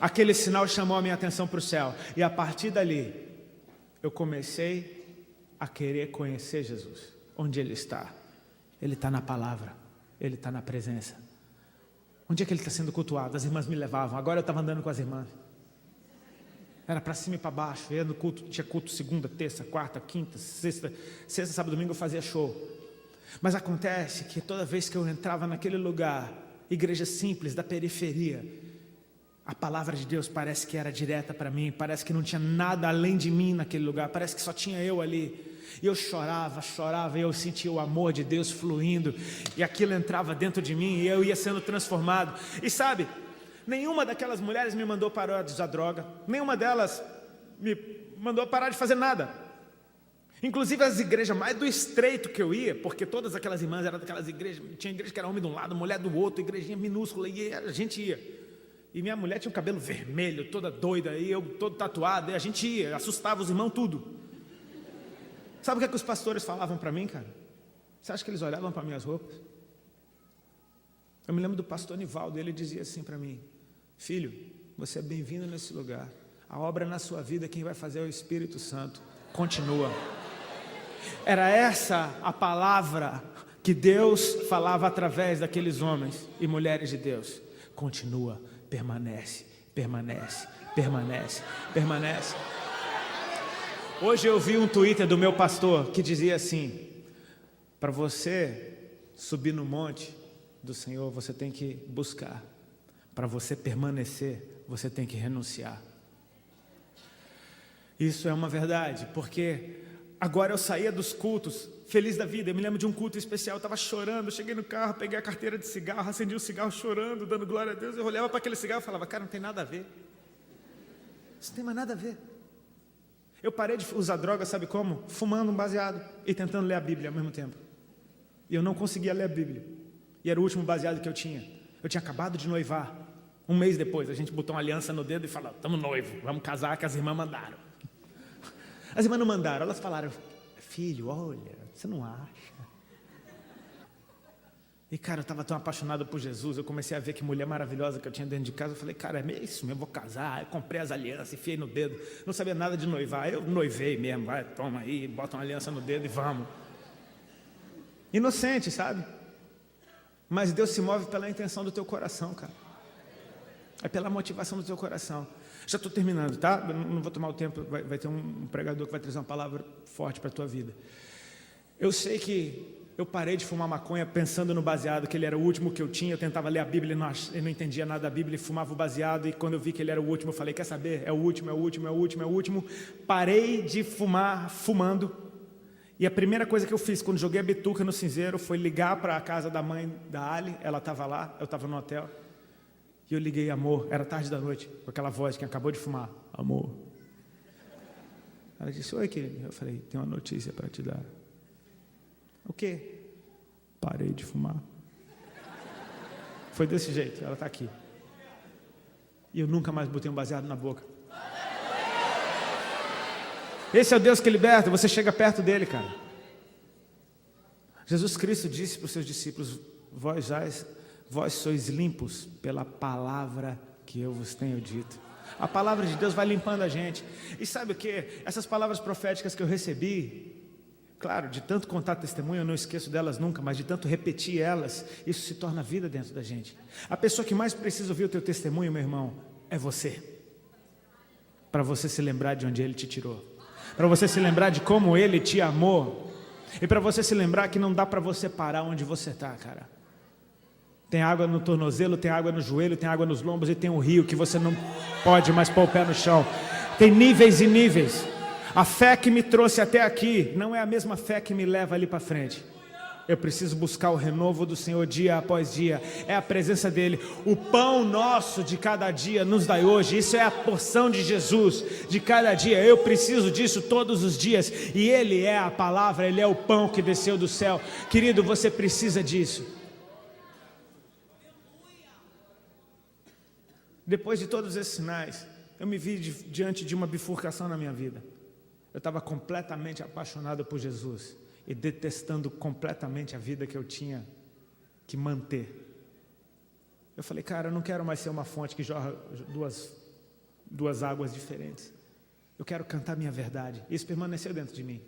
Aquele sinal chamou a minha atenção para o céu, e a partir dali eu comecei a querer conhecer Jesus. Onde Ele está? Ele está na palavra, Ele está na presença. Onde é que Ele está sendo cultuado? As irmãs me levavam, agora eu estava andando com as irmãs. Era para cima e para baixo, eu ia no culto, tinha culto segunda, terça, quarta, quinta, sexta, sábado, domingo eu fazia show. Mas acontece que toda vez que eu entrava naquele lugar, igreja simples, da periferia, a palavra de Deus parece que era direta para mim, parece que não tinha nada além de mim naquele lugar, parece que só tinha eu ali. E eu chorava, e eu sentia o amor de Deus fluindo, e aquilo entrava dentro de mim, e eu ia sendo transformado. E sabe, nenhuma daquelas mulheres me mandou parar de usar droga, nenhuma delas me mandou parar de fazer nada. Inclusive as igrejas mais do estreito que eu ia, porque todas aquelas irmãs eram daquelas igrejas, tinha igreja que era homem de um lado, mulher do outro, igrejinha minúscula, e a gente ia. E minha mulher tinha o cabelo vermelho, toda doida, e eu todo tatuado, e a gente ia, assustava os irmãos tudo. Sabe o que é que os pastores falavam para mim, cara? Você acha que eles olhavam para minhas roupas? Eu me lembro do pastor Nivaldo, ele dizia assim para mim: filho, você é bem-vindo nesse lugar. A obra na sua vida, quem vai fazer é o Espírito Santo. Continua. Era essa a palavra que Deus falava através daqueles homens e mulheres de Deus. Continua, permanece, permanece, permanece, permanece. Hoje eu vi um Twitter do meu pastor que dizia assim: para você subir no monte do Senhor, você tem que buscar. Para você permanecer, você tem que renunciar. Isso é uma verdade, porque agora eu saía dos cultos feliz da vida. Eu me lembro de um culto especial, eu estava chorando, cheguei no carro, peguei a carteira de cigarro, acendi o cigarro chorando, dando glória a Deus. Eu olhava para aquele cigarro e falava: cara, não tem nada a ver. Isso não tem mais nada a ver. Eu parei de usar droga, sabe como? Fumando um baseado e tentando ler a Bíblia ao mesmo tempo. E eu não conseguia ler a Bíblia. E era o último baseado que eu tinha. Eu tinha acabado de noivar. Um mês depois, a gente botou uma aliança no dedo e falou: estamos noivos, vamos casar, que as irmãs mandaram. As irmãs não mandaram, elas falaram: filho, olha, você não acha? E cara, eu estava tão apaixonado por Jesus, eu comecei a ver que mulher maravilhosa que eu tinha dentro de casa. Eu falei: cara, é isso mesmo, eu vou casar. Eu comprei as alianças, enfiei no dedo, não sabia nada de noivar. Eu noivei mesmo, vai, toma aí, bota uma aliança no dedo e vamos. Inocente, sabe? Mas Deus se move pela intenção do teu coração, cara. É pela motivação do teu coração. Já estou terminando, tá? Eu não vou tomar o tempo, vai ter um pregador que vai trazer uma palavra forte para a tua vida. Eu sei que eu parei de fumar maconha pensando no baseado, que ele era o último que eu tinha. Eu tentava ler a Bíblia, eu não entendia nada da Bíblia e fumava o baseado. E quando eu vi que ele era o último, eu falei: quer saber? É o último, é o último, é o último, é o último. Parei de fumar, fumando. E a primeira coisa que eu fiz quando joguei a bituca no cinzeiro foi ligar para a casa da mãe da Ali. Ela estava lá, eu estava no hotel. E eu liguei: amor, era tarde da noite, com aquela voz que acabou de fumar: amor. Ela disse: oi, querido. Eu falei: tenho uma notícia para te dar. O quê? Parei de fumar. Foi desse jeito, ela está aqui. E eu nunca mais botei um baseado na boca. Esse é o Deus que liberta, você chega perto dele, cara. Jesus Cristo disse para os seus discípulos: vós sois limpos pela palavra que eu vos tenho dito. A palavra de Deus vai limpando a gente. E sabe o que? Essas palavras proféticas que eu recebi, claro, de tanto contar testemunho, eu não esqueço delas nunca, mas de tanto repetir elas, isso se torna vida dentro da gente. A pessoa que mais precisa ouvir o teu testemunho, meu irmão, é você. Para você se lembrar de onde Ele te tirou. Para você se lembrar de como Ele te amou. E para você se lembrar que não dá para você parar onde você está, cara. Tem água no tornozelo, tem água no joelho, tem água nos lombos e tem um rio que você não pode mais pôr o pé no chão. Tem níveis e níveis. A fé que me trouxe até aqui não é a mesma fé que me leva ali para frente. Eu preciso buscar o renovo do Senhor dia após dia. É a presença dEle. O pão nosso de cada dia nos dai hoje. Isso é a porção de Jesus de cada dia. Eu preciso disso todos os dias. E Ele é a palavra, Ele é o pão que desceu do céu. Querido, você precisa disso. Depois de todos esses sinais, eu me vi diante de uma bifurcação na minha vida. Eu estava completamente apaixonado por Jesus e detestando completamente a vida que eu tinha que manter. Eu falei: cara, eu não quero mais ser uma fonte que jorra duas águas diferentes. Eu quero cantar minha verdade. Isso permaneceu dentro de mim.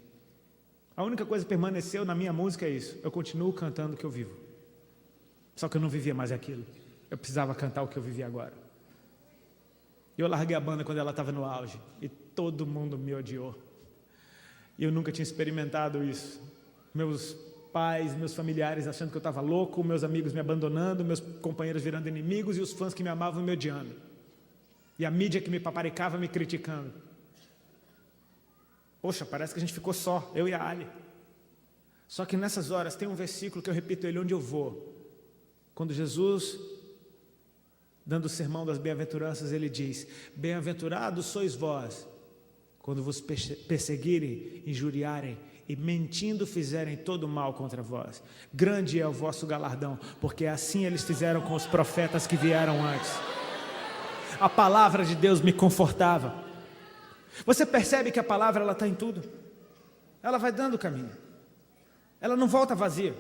A única coisa que permaneceu na minha música é isso: eu continuo cantando o que eu vivo. Só que eu não vivia mais aquilo. Eu precisava cantar o que eu vivia agora. E eu larguei a banda quando ela estava no auge e todo mundo me odiou. E eu nunca tinha experimentado isso. Meus pais, meus familiares achando que eu estava louco, meus amigos me abandonando, meus companheiros virando inimigos e os fãs que me amavam me odiando. E a mídia que me paparicava me criticando. Poxa, parece que a gente ficou só, eu e a Ali. Só que nessas horas tem um versículo que eu repito ele onde eu vou. Quando Jesus, dando o sermão das bem-aventuranças, ele diz: bem-aventurados sois vós, quando vos perseguirem, injuriarem e mentindo fizerem todo mal contra vós. Grande é o vosso galardão, porque assim eles fizeram com os profetas que vieram antes. A palavra de Deus me confortava. Você percebe que a palavra está em tudo? ela vai dando o caminho. Ela não volta vazia.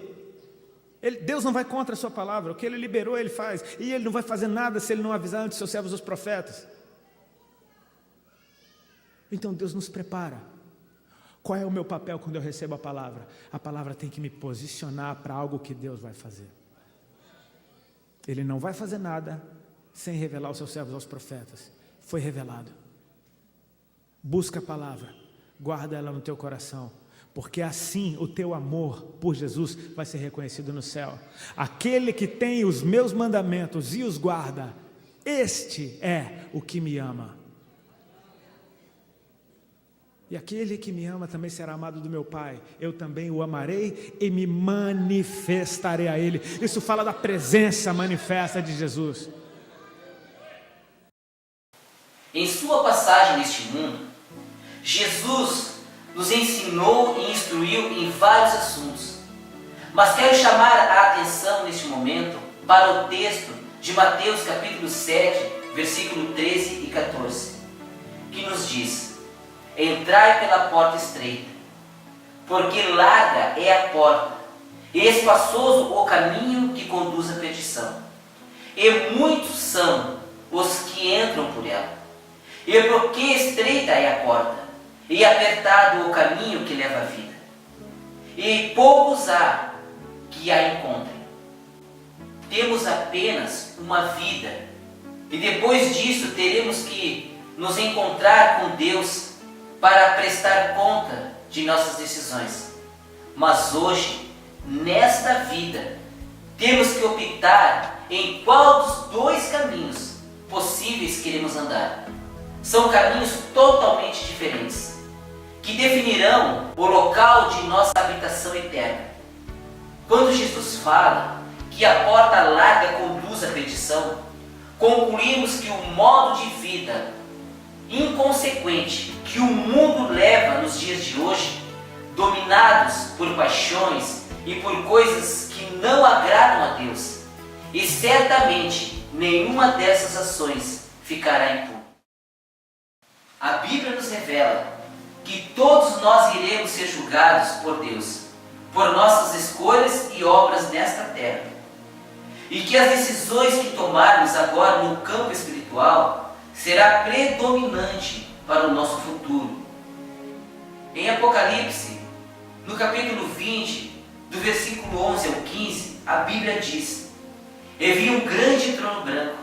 Deus não vai contra a sua palavra. O que Ele liberou, Ele faz. E Ele não vai fazer nada se Ele não avisar antes seus servos, os profetas. Então Deus nos prepara. Qual é o meu papel quando eu recebo a palavra? A palavra tem que me posicionar para algo que Deus vai fazer. Ele não vai fazer nada sem revelar os seus servos aos profetas. Foi revelado. Busca a palavra, guarda ela no teu coração, porque assim o teu amor por Jesus vai ser reconhecido no céu. Aquele que tem os meus mandamentos e os guarda, este é o que me ama. E aquele que me ama também será amado do meu Pai. Eu também o amarei e me manifestarei a Ele. Isso fala da presença manifesta de Jesus. Em sua passagem neste mundo, Jesus nos ensinou e instruiu em vários assuntos. Mas quero chamar a atenção neste momento para o texto de Mateus capítulo 7, versículo 13 e 14, que nos diz: entrai pela porta estreita, porque larga é a porta, e espaçoso o caminho que conduz à perdição, e muitos são os que entram por ela. E porque estreita é a porta, e apertado o caminho que leva à vida, e poucos há que a encontrem. Temos apenas uma vida, e depois disso teremos que nos encontrar com Deus para prestar conta de nossas decisões. Mas hoje, nesta vida, temos que optar em qual dos dois caminhos possíveis queremos andar. São caminhos totalmente diferentes, que definirão o local de nossa habitação eterna. Quando Jesus fala que a porta larga conduz à perdição, concluímos que o modo de vida inconsequente que o mundo leva nos dias de hoje, dominados por paixões e por coisas que não agradam a Deus, e certamente nenhuma dessas ações ficará impune. A Bíblia nos revela que todos nós iremos ser julgados por Deus, por nossas escolhas e obras nesta terra, e que as decisões que tomarmos agora no campo espiritual será predominante para o nosso futuro. Em Apocalipse, no capítulo 20, do versículo 11 ao 15, a Bíblia diz: e vi um grande trono branco,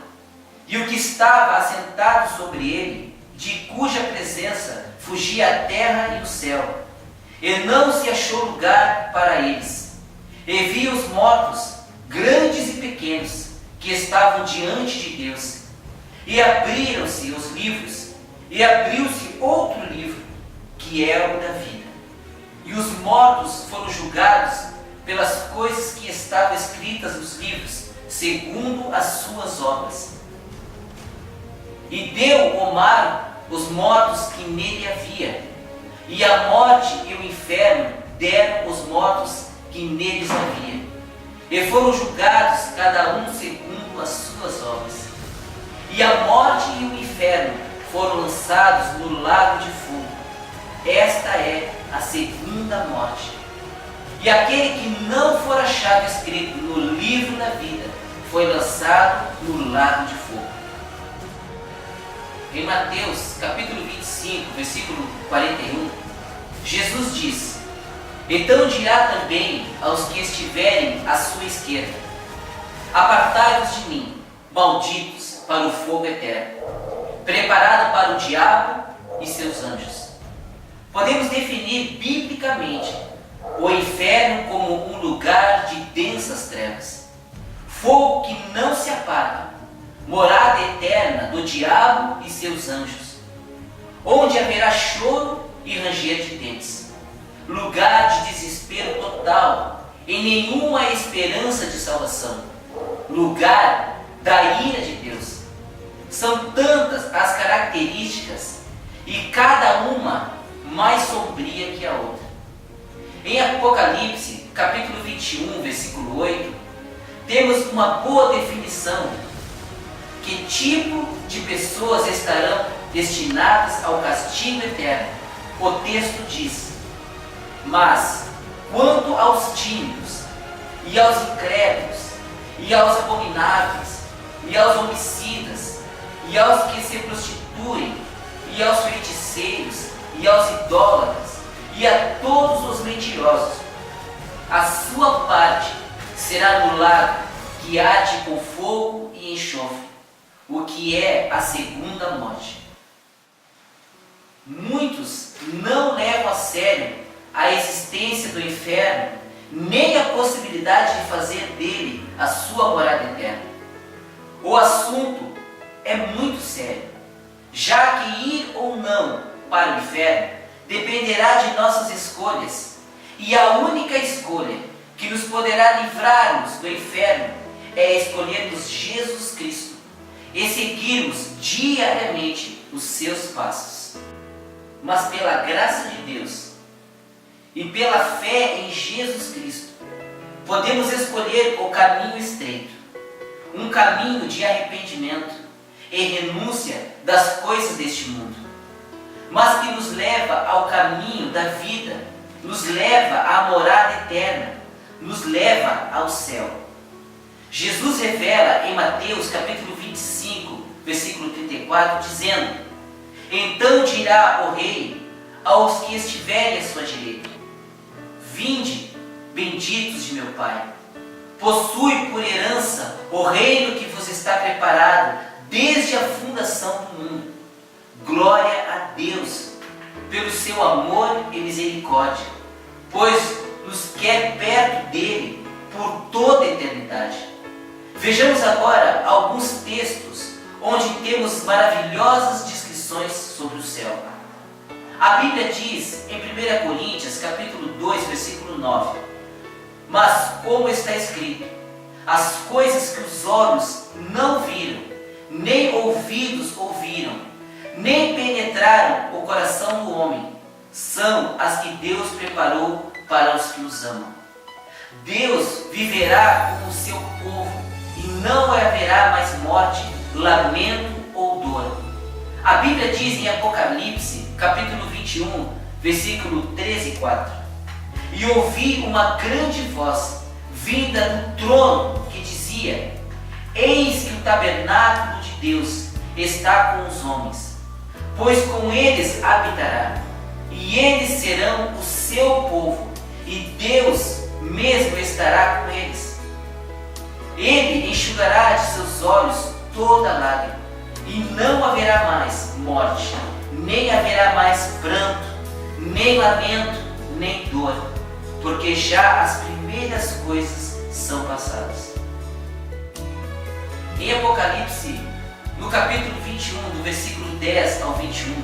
e o que estava assentado sobre ele, de cuja presença fugia a terra e o céu, e não se achou lugar para eles. E vi os mortos, grandes e pequenos, que estavam diante de Deus, e abriram-se os livros, e abriu-se outro livro, que é o da vida. E os mortos foram julgados pelas coisas que estavam escritas nos livros, segundo as suas obras. E deu o mar os mortos que nele havia, e a morte e o inferno deram os mortos que neles havia, e foram julgados cada um segundo as suas obras. E a morte e o inferno foram lançados no lago de fogo. Esta é a segunda morte. E aquele que não for achado escrito no livro da vida foi lançado no lago de fogo. Em Mateus capítulo 25, versículo 41, Jesus diz: então dirá também aos que estiverem à sua esquerda: apartai-vos de mim, malditos, para o fogo eterno, preparado para o diabo e seus anjos. Podemos definir biblicamente o inferno como um lugar de densas trevas, fogo que não se apaga, morada eterna do diabo e seus anjos, onde haverá choro e ranger de dentes, lugar de desespero total e nenhuma esperança de salvação, lugar da ira de Deus. São tantas as características e cada uma mais sombria que a outra. Em Apocalipse, capítulo 21, versículo 8, temos uma boa definição que tipo de pessoas estarão destinadas ao castigo eterno. O texto diz: Mas, quanto aos tímidos, e aos incrédulos, e aos abomináveis, e aos homicidas, e aos que se prostituem, e aos feiticeiros, e aos idólatras, e a todos os mentirosos, a sua parte será no lago que arde com fogo e enxofre, o que é a segunda morte. Muitos não levam a sério a existência do inferno, nem a possibilidade de fazer dele a sua morada eterna. O assunto é muito sério, já que ir ou não para o inferno dependerá de nossas escolhas, e a única escolha que nos poderá livrar-nos do inferno é escolhermos Jesus Cristo e seguirmos diariamente os seus passos. Mas pela graça de Deus e pela fé em Jesus Cristo, podemos escolher o caminho estreito, um caminho de arrependimento e renúncia das coisas deste mundo, mas que nos leva ao caminho da vida, nos leva à morada eterna, nos leva ao céu. Jesus revela em Mateus capítulo 25, versículo 34, dizendo: então dirá o rei aos que estiverem à sua direita: vinde, benditos de meu Pai, possui por herança o reino que vos está preparado desde a fundação do mundo. Glória a Deus pelo seu amor e misericórdia, pois nos quer perto dele por toda a eternidade. Vejamos agora alguns textos onde temos maravilhosas descrições sobre o céu. A Bíblia diz em 1 Coríntios capítulo 2, versículo 9: mas como está escrito, as coisas que os olhos não viram, nem ouvidos ouviram, nem penetraram o coração do homem, são as que Deus preparou para os que os amam. Deus viverá com o seu povo, e não haverá mais morte, lamento ou dor. A Bíblia diz em Apocalipse, capítulo 21, versículo 13 e 4: e ouvi uma grande voz vinda do trono que dizia: eis que o tabernáculo de Deus está com os homens, pois com eles habitará, e eles serão o seu povo, e Deus mesmo estará com eles. Ele enxugará de seus olhos toda lágrima, e não haverá mais morte, nem haverá mais pranto, nem lamento, nem dor, porque já as primeiras coisas são passadas. Em Apocalipse, no capítulo 21, do versículo 10 ao 21,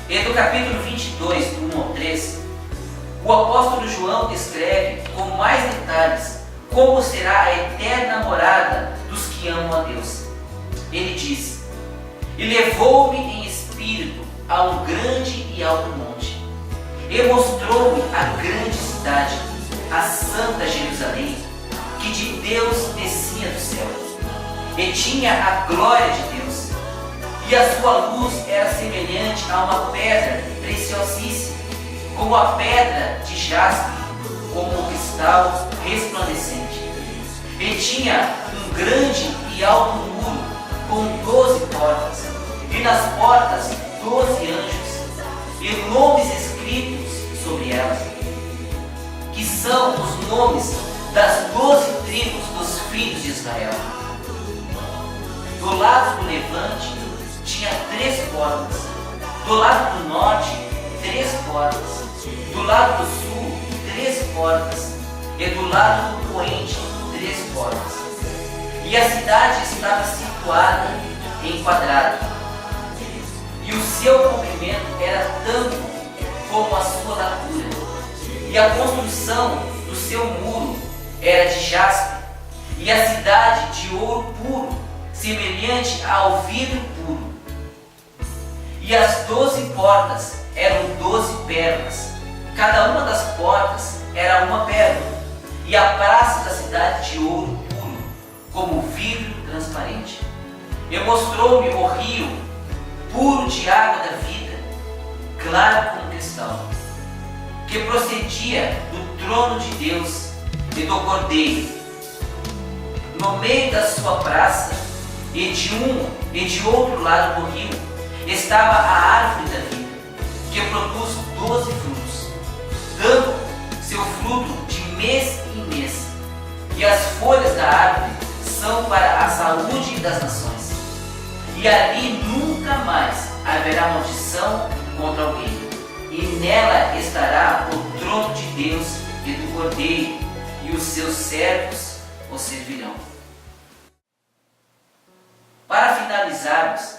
e do capítulo 22, do 1 ao 3, o apóstolo João descreve com mais detalhes como será a eterna morada dos que amam a Deus. Ele diz: e levou-me em espírito a um grande e alto monte, e mostrou-me a grande cidade, a santa Jerusalém, que de Deus descia do céu, e tinha a glória de Deus, e a sua luz era semelhante a uma pedra preciosíssima, como a pedra de jaspe, como um cristal resplandecente. E tinha um grande e alto muro com 12 portas, e nas portas 12 anjos, e nomes escritos sobre elas, que são os nomes das 12 tribos dos filhos de Israel. Do lado do levante tinha 3 portas, do lado do norte 3 portas, do lado do sul 3 portas, e do lado do poente 3 portas. E a cidade estava situada em quadrado, e o seu comprimento era tanto como a sua largura, e a construção do seu muro era de jaspe, e a cidade de ouro puro, semelhante ao vidro puro. E as 12 portas eram 12 pérolas, cada uma das portas era uma pérola, e a praça da cidade de ouro puro, como vidro transparente. E mostrou-me o rio puro de água da vida, claro como cristal. que procedia do trono de Deus e do Cordeiro. No meio da sua praça, e de um e de outro lado do rio, estava a árvore da vida, que produz 12 frutos, dando seu fruto de mês em mês. E as folhas da árvore são para a saúde das nações. E ali nunca mais haverá maldição contra alguém. E nela estará o trono de Deus e do Cordeiro, e os seus servos o servirão. Para finalizarmos,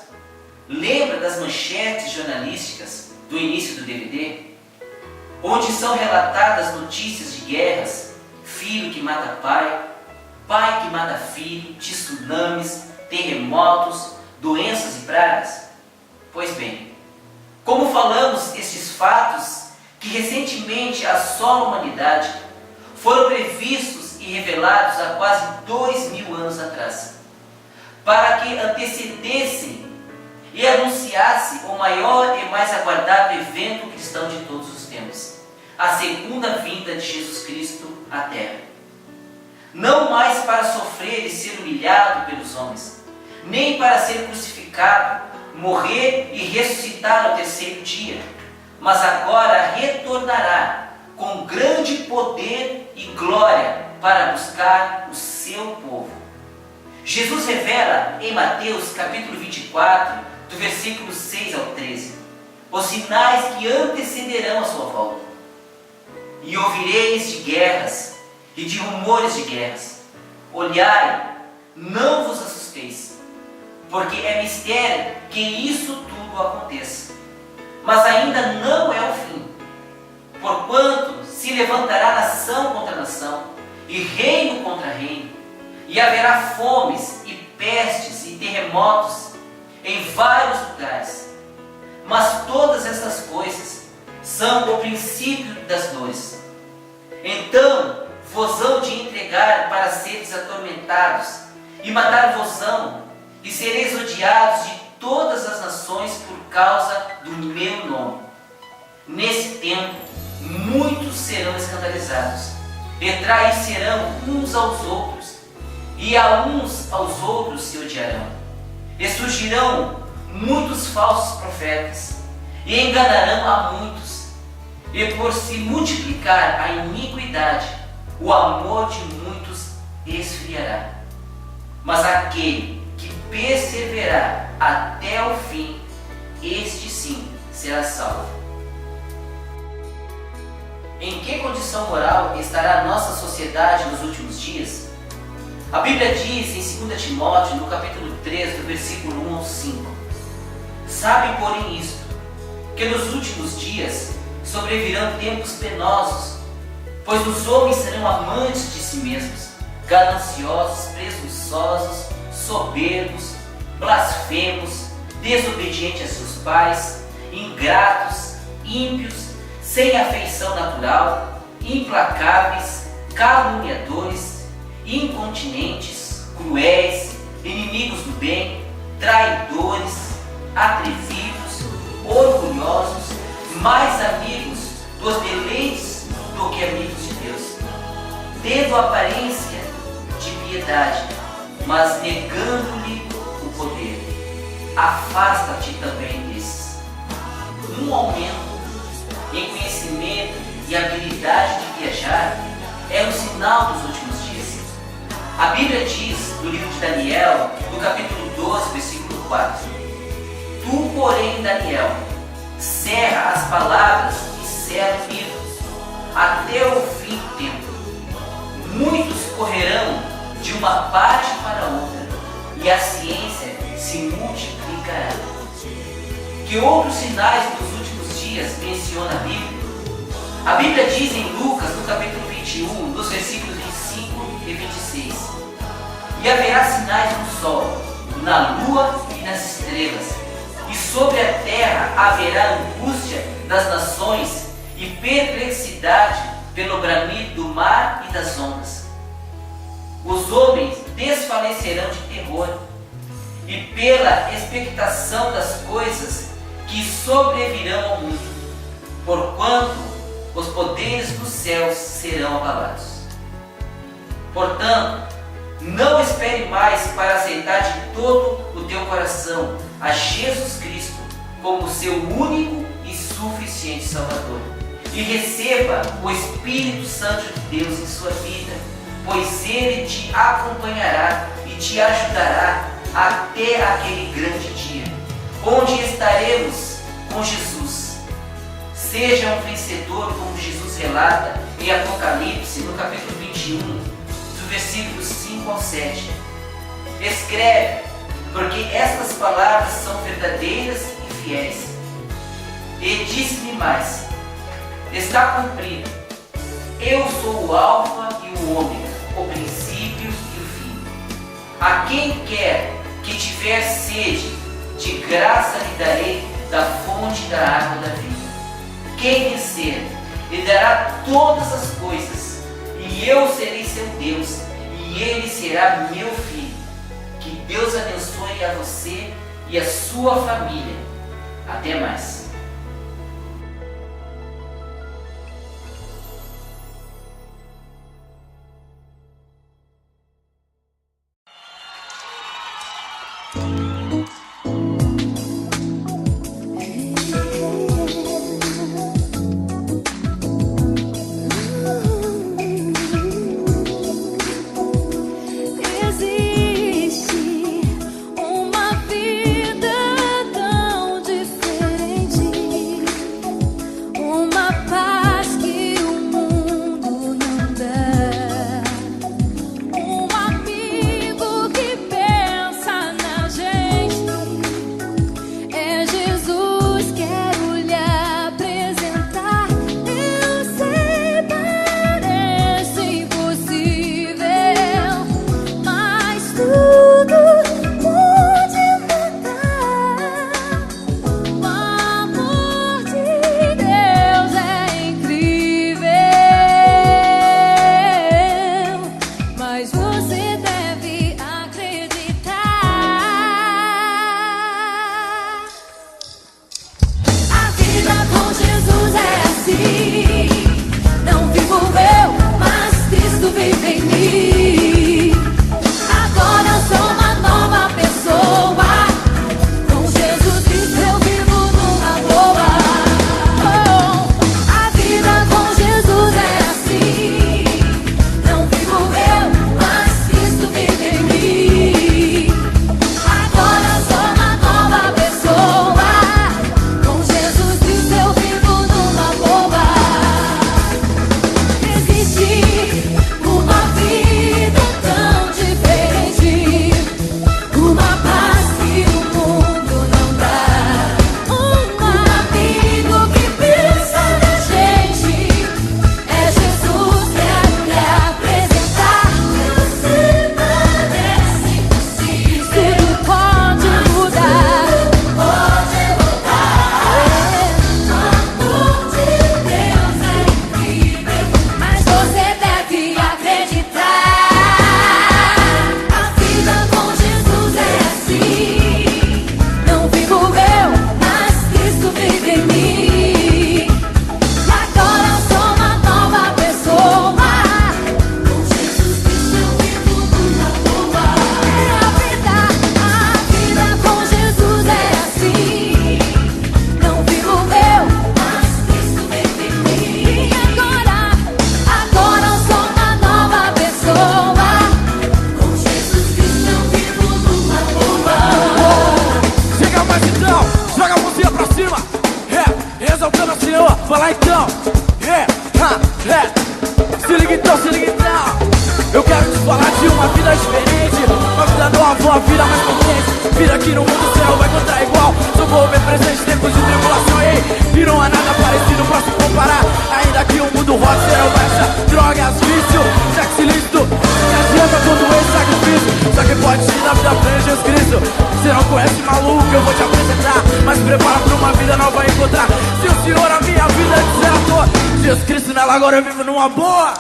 lembra das manchetes jornalísticas do início do DVD? Onde são relatadas notícias de guerras, filho que mata pai, pai que mata filho, tsunamis, terremotos, doenças e pragas? Pois bem, como falamos, estes fatos que recentemente assolam a humanidade foram previstos e revelados há quase 2000 anos atrás, para que antecedessem e anunciasse o maior e mais aguardado evento cristão de todos os tempos, a segunda vinda de Jesus Cristo à Terra. Não mais para sofrer e ser humilhado pelos homens, nem para ser crucificado, morrer e ressuscitar ao terceiro dia, mas agora retornará com grande poder e glória para buscar o seu povo. Jesus revela em Mateus capítulo 24, do versículo 6 ao 13, os sinais que antecederão a sua volta. E ouvireis de guerras e de rumores de guerras. Olhai, não vos assusteis, porque é mistério que isso tudo aconteça. Mas ainda não é o fim. Porquanto se levantará nação contra nação, e reino contra reino, e haverá fomes e pestes e terremotos em vários lugares. Mas todas estas coisas são o princípio das dores. Então vos hão de entregar para seres atormentados, e matar-vos-ão, e sereis odiados de todas as nações por causa do meu nome. Nesse tempo, muitos serão escandalizados, e trair-serão uns aos outros, e a uns aos outros se odiarão. E surgirão muitos falsos profetas, e enganarão a muitos. E por se multiplicar a iniquidade, o amor de muitos esfriará. Mas aquele que perseverar até o fim, este sim será salvo. Em que condição moral estará a nossa sociedade nos últimos dias? A Bíblia diz em 2 Timóteo, no capítulo 3, do versículo 1 ao 5: Sabe, porém, isto, que nos últimos dias sobrevirão tempos penosos, pois os homens serão amantes de si mesmos, gananciosos, presunçosos, soberbos, blasfemos, desobedientes a seus pais, ingratos, ímpios, sem afeição natural, implacáveis, caluniadores, incontinentes, cruéis, inimigos do bem, traidores, atrevidos, orgulhosos, mais amigos dos deleites do que amigos de Deus, tendo aparência de piedade, mas negando-lhe o poder. Afasta-te também desses. Um aumento em conhecimento e habilidade de viajar é um sinal dos últimos dias. A Bíblia diz, no livro de Daniel, no capítulo 12, versículo 4: Tu, porém, Daniel, cerra as palavras e sela o livro, até o fim do tempo. Muitos correrão de uma parte para outra, e a ciência se multiplicará. Que outros sinais dos últimos dias menciona a Bíblia? A Bíblia diz em Lucas, no capítulo 21, nos versículos 25 e 26: E haverá sinais no sol, na lua e nas estrelas, e sobre a terra haverá angústia das nações e perplexidade pelo bramido do mar e das ondas. Os homens desfalecerão de terror, e pela expectação das coisas que sobrevirão ao mundo, porquanto os poderes dos céus serão abalados. Portanto, não espere mais para aceitar de todo o teu coração a Jesus Cristo como seu único e suficiente Salvador. E receba o Espírito Santo de Deus em sua vida, pois Ele te acompanhará e te ajudará até aquele grande dia, onde estaremos com Jesus. Seja um vencedor, como Jesus relata em Apocalipse, no capítulo 21, do versículo 5 ao 7. Escreve, porque estas palavras são verdadeiras e fiéis. E disse-me mais: está cumprido. Eu sou o Alfa e o Ômega, o princípio e o fim. A quem quer que tiver sede, de graça lhe darei da fonte da água da vida. Quem vencer, lhe dará todas as coisas, e eu serei seu Deus, e ele será meu filho. Que Deus abençoe a você e a sua família. Até mais. Fala então, se liga então, se liga então. Eu quero te falar de uma vida diferente, uma vida nova, uma vida mais potente. Vida que no mundo céu vai encontrar igual. Só vou ver presente tempos de tribulação, ei. E não há nada parecido pra se comparar. Ainda que o mundo roça, baixa, drogas, vício, sexo ilícito. Não adianta todo esse sacrifício. Só que pode te dar vida pra Jesus Cristo. Você não conhece maluco, eu vou te apresentar. Mas prepara pra uma vida nova encontrar. Se o Senhor a minha vida deseratou, Jesus Cristo nela agora eu vivo numa boa.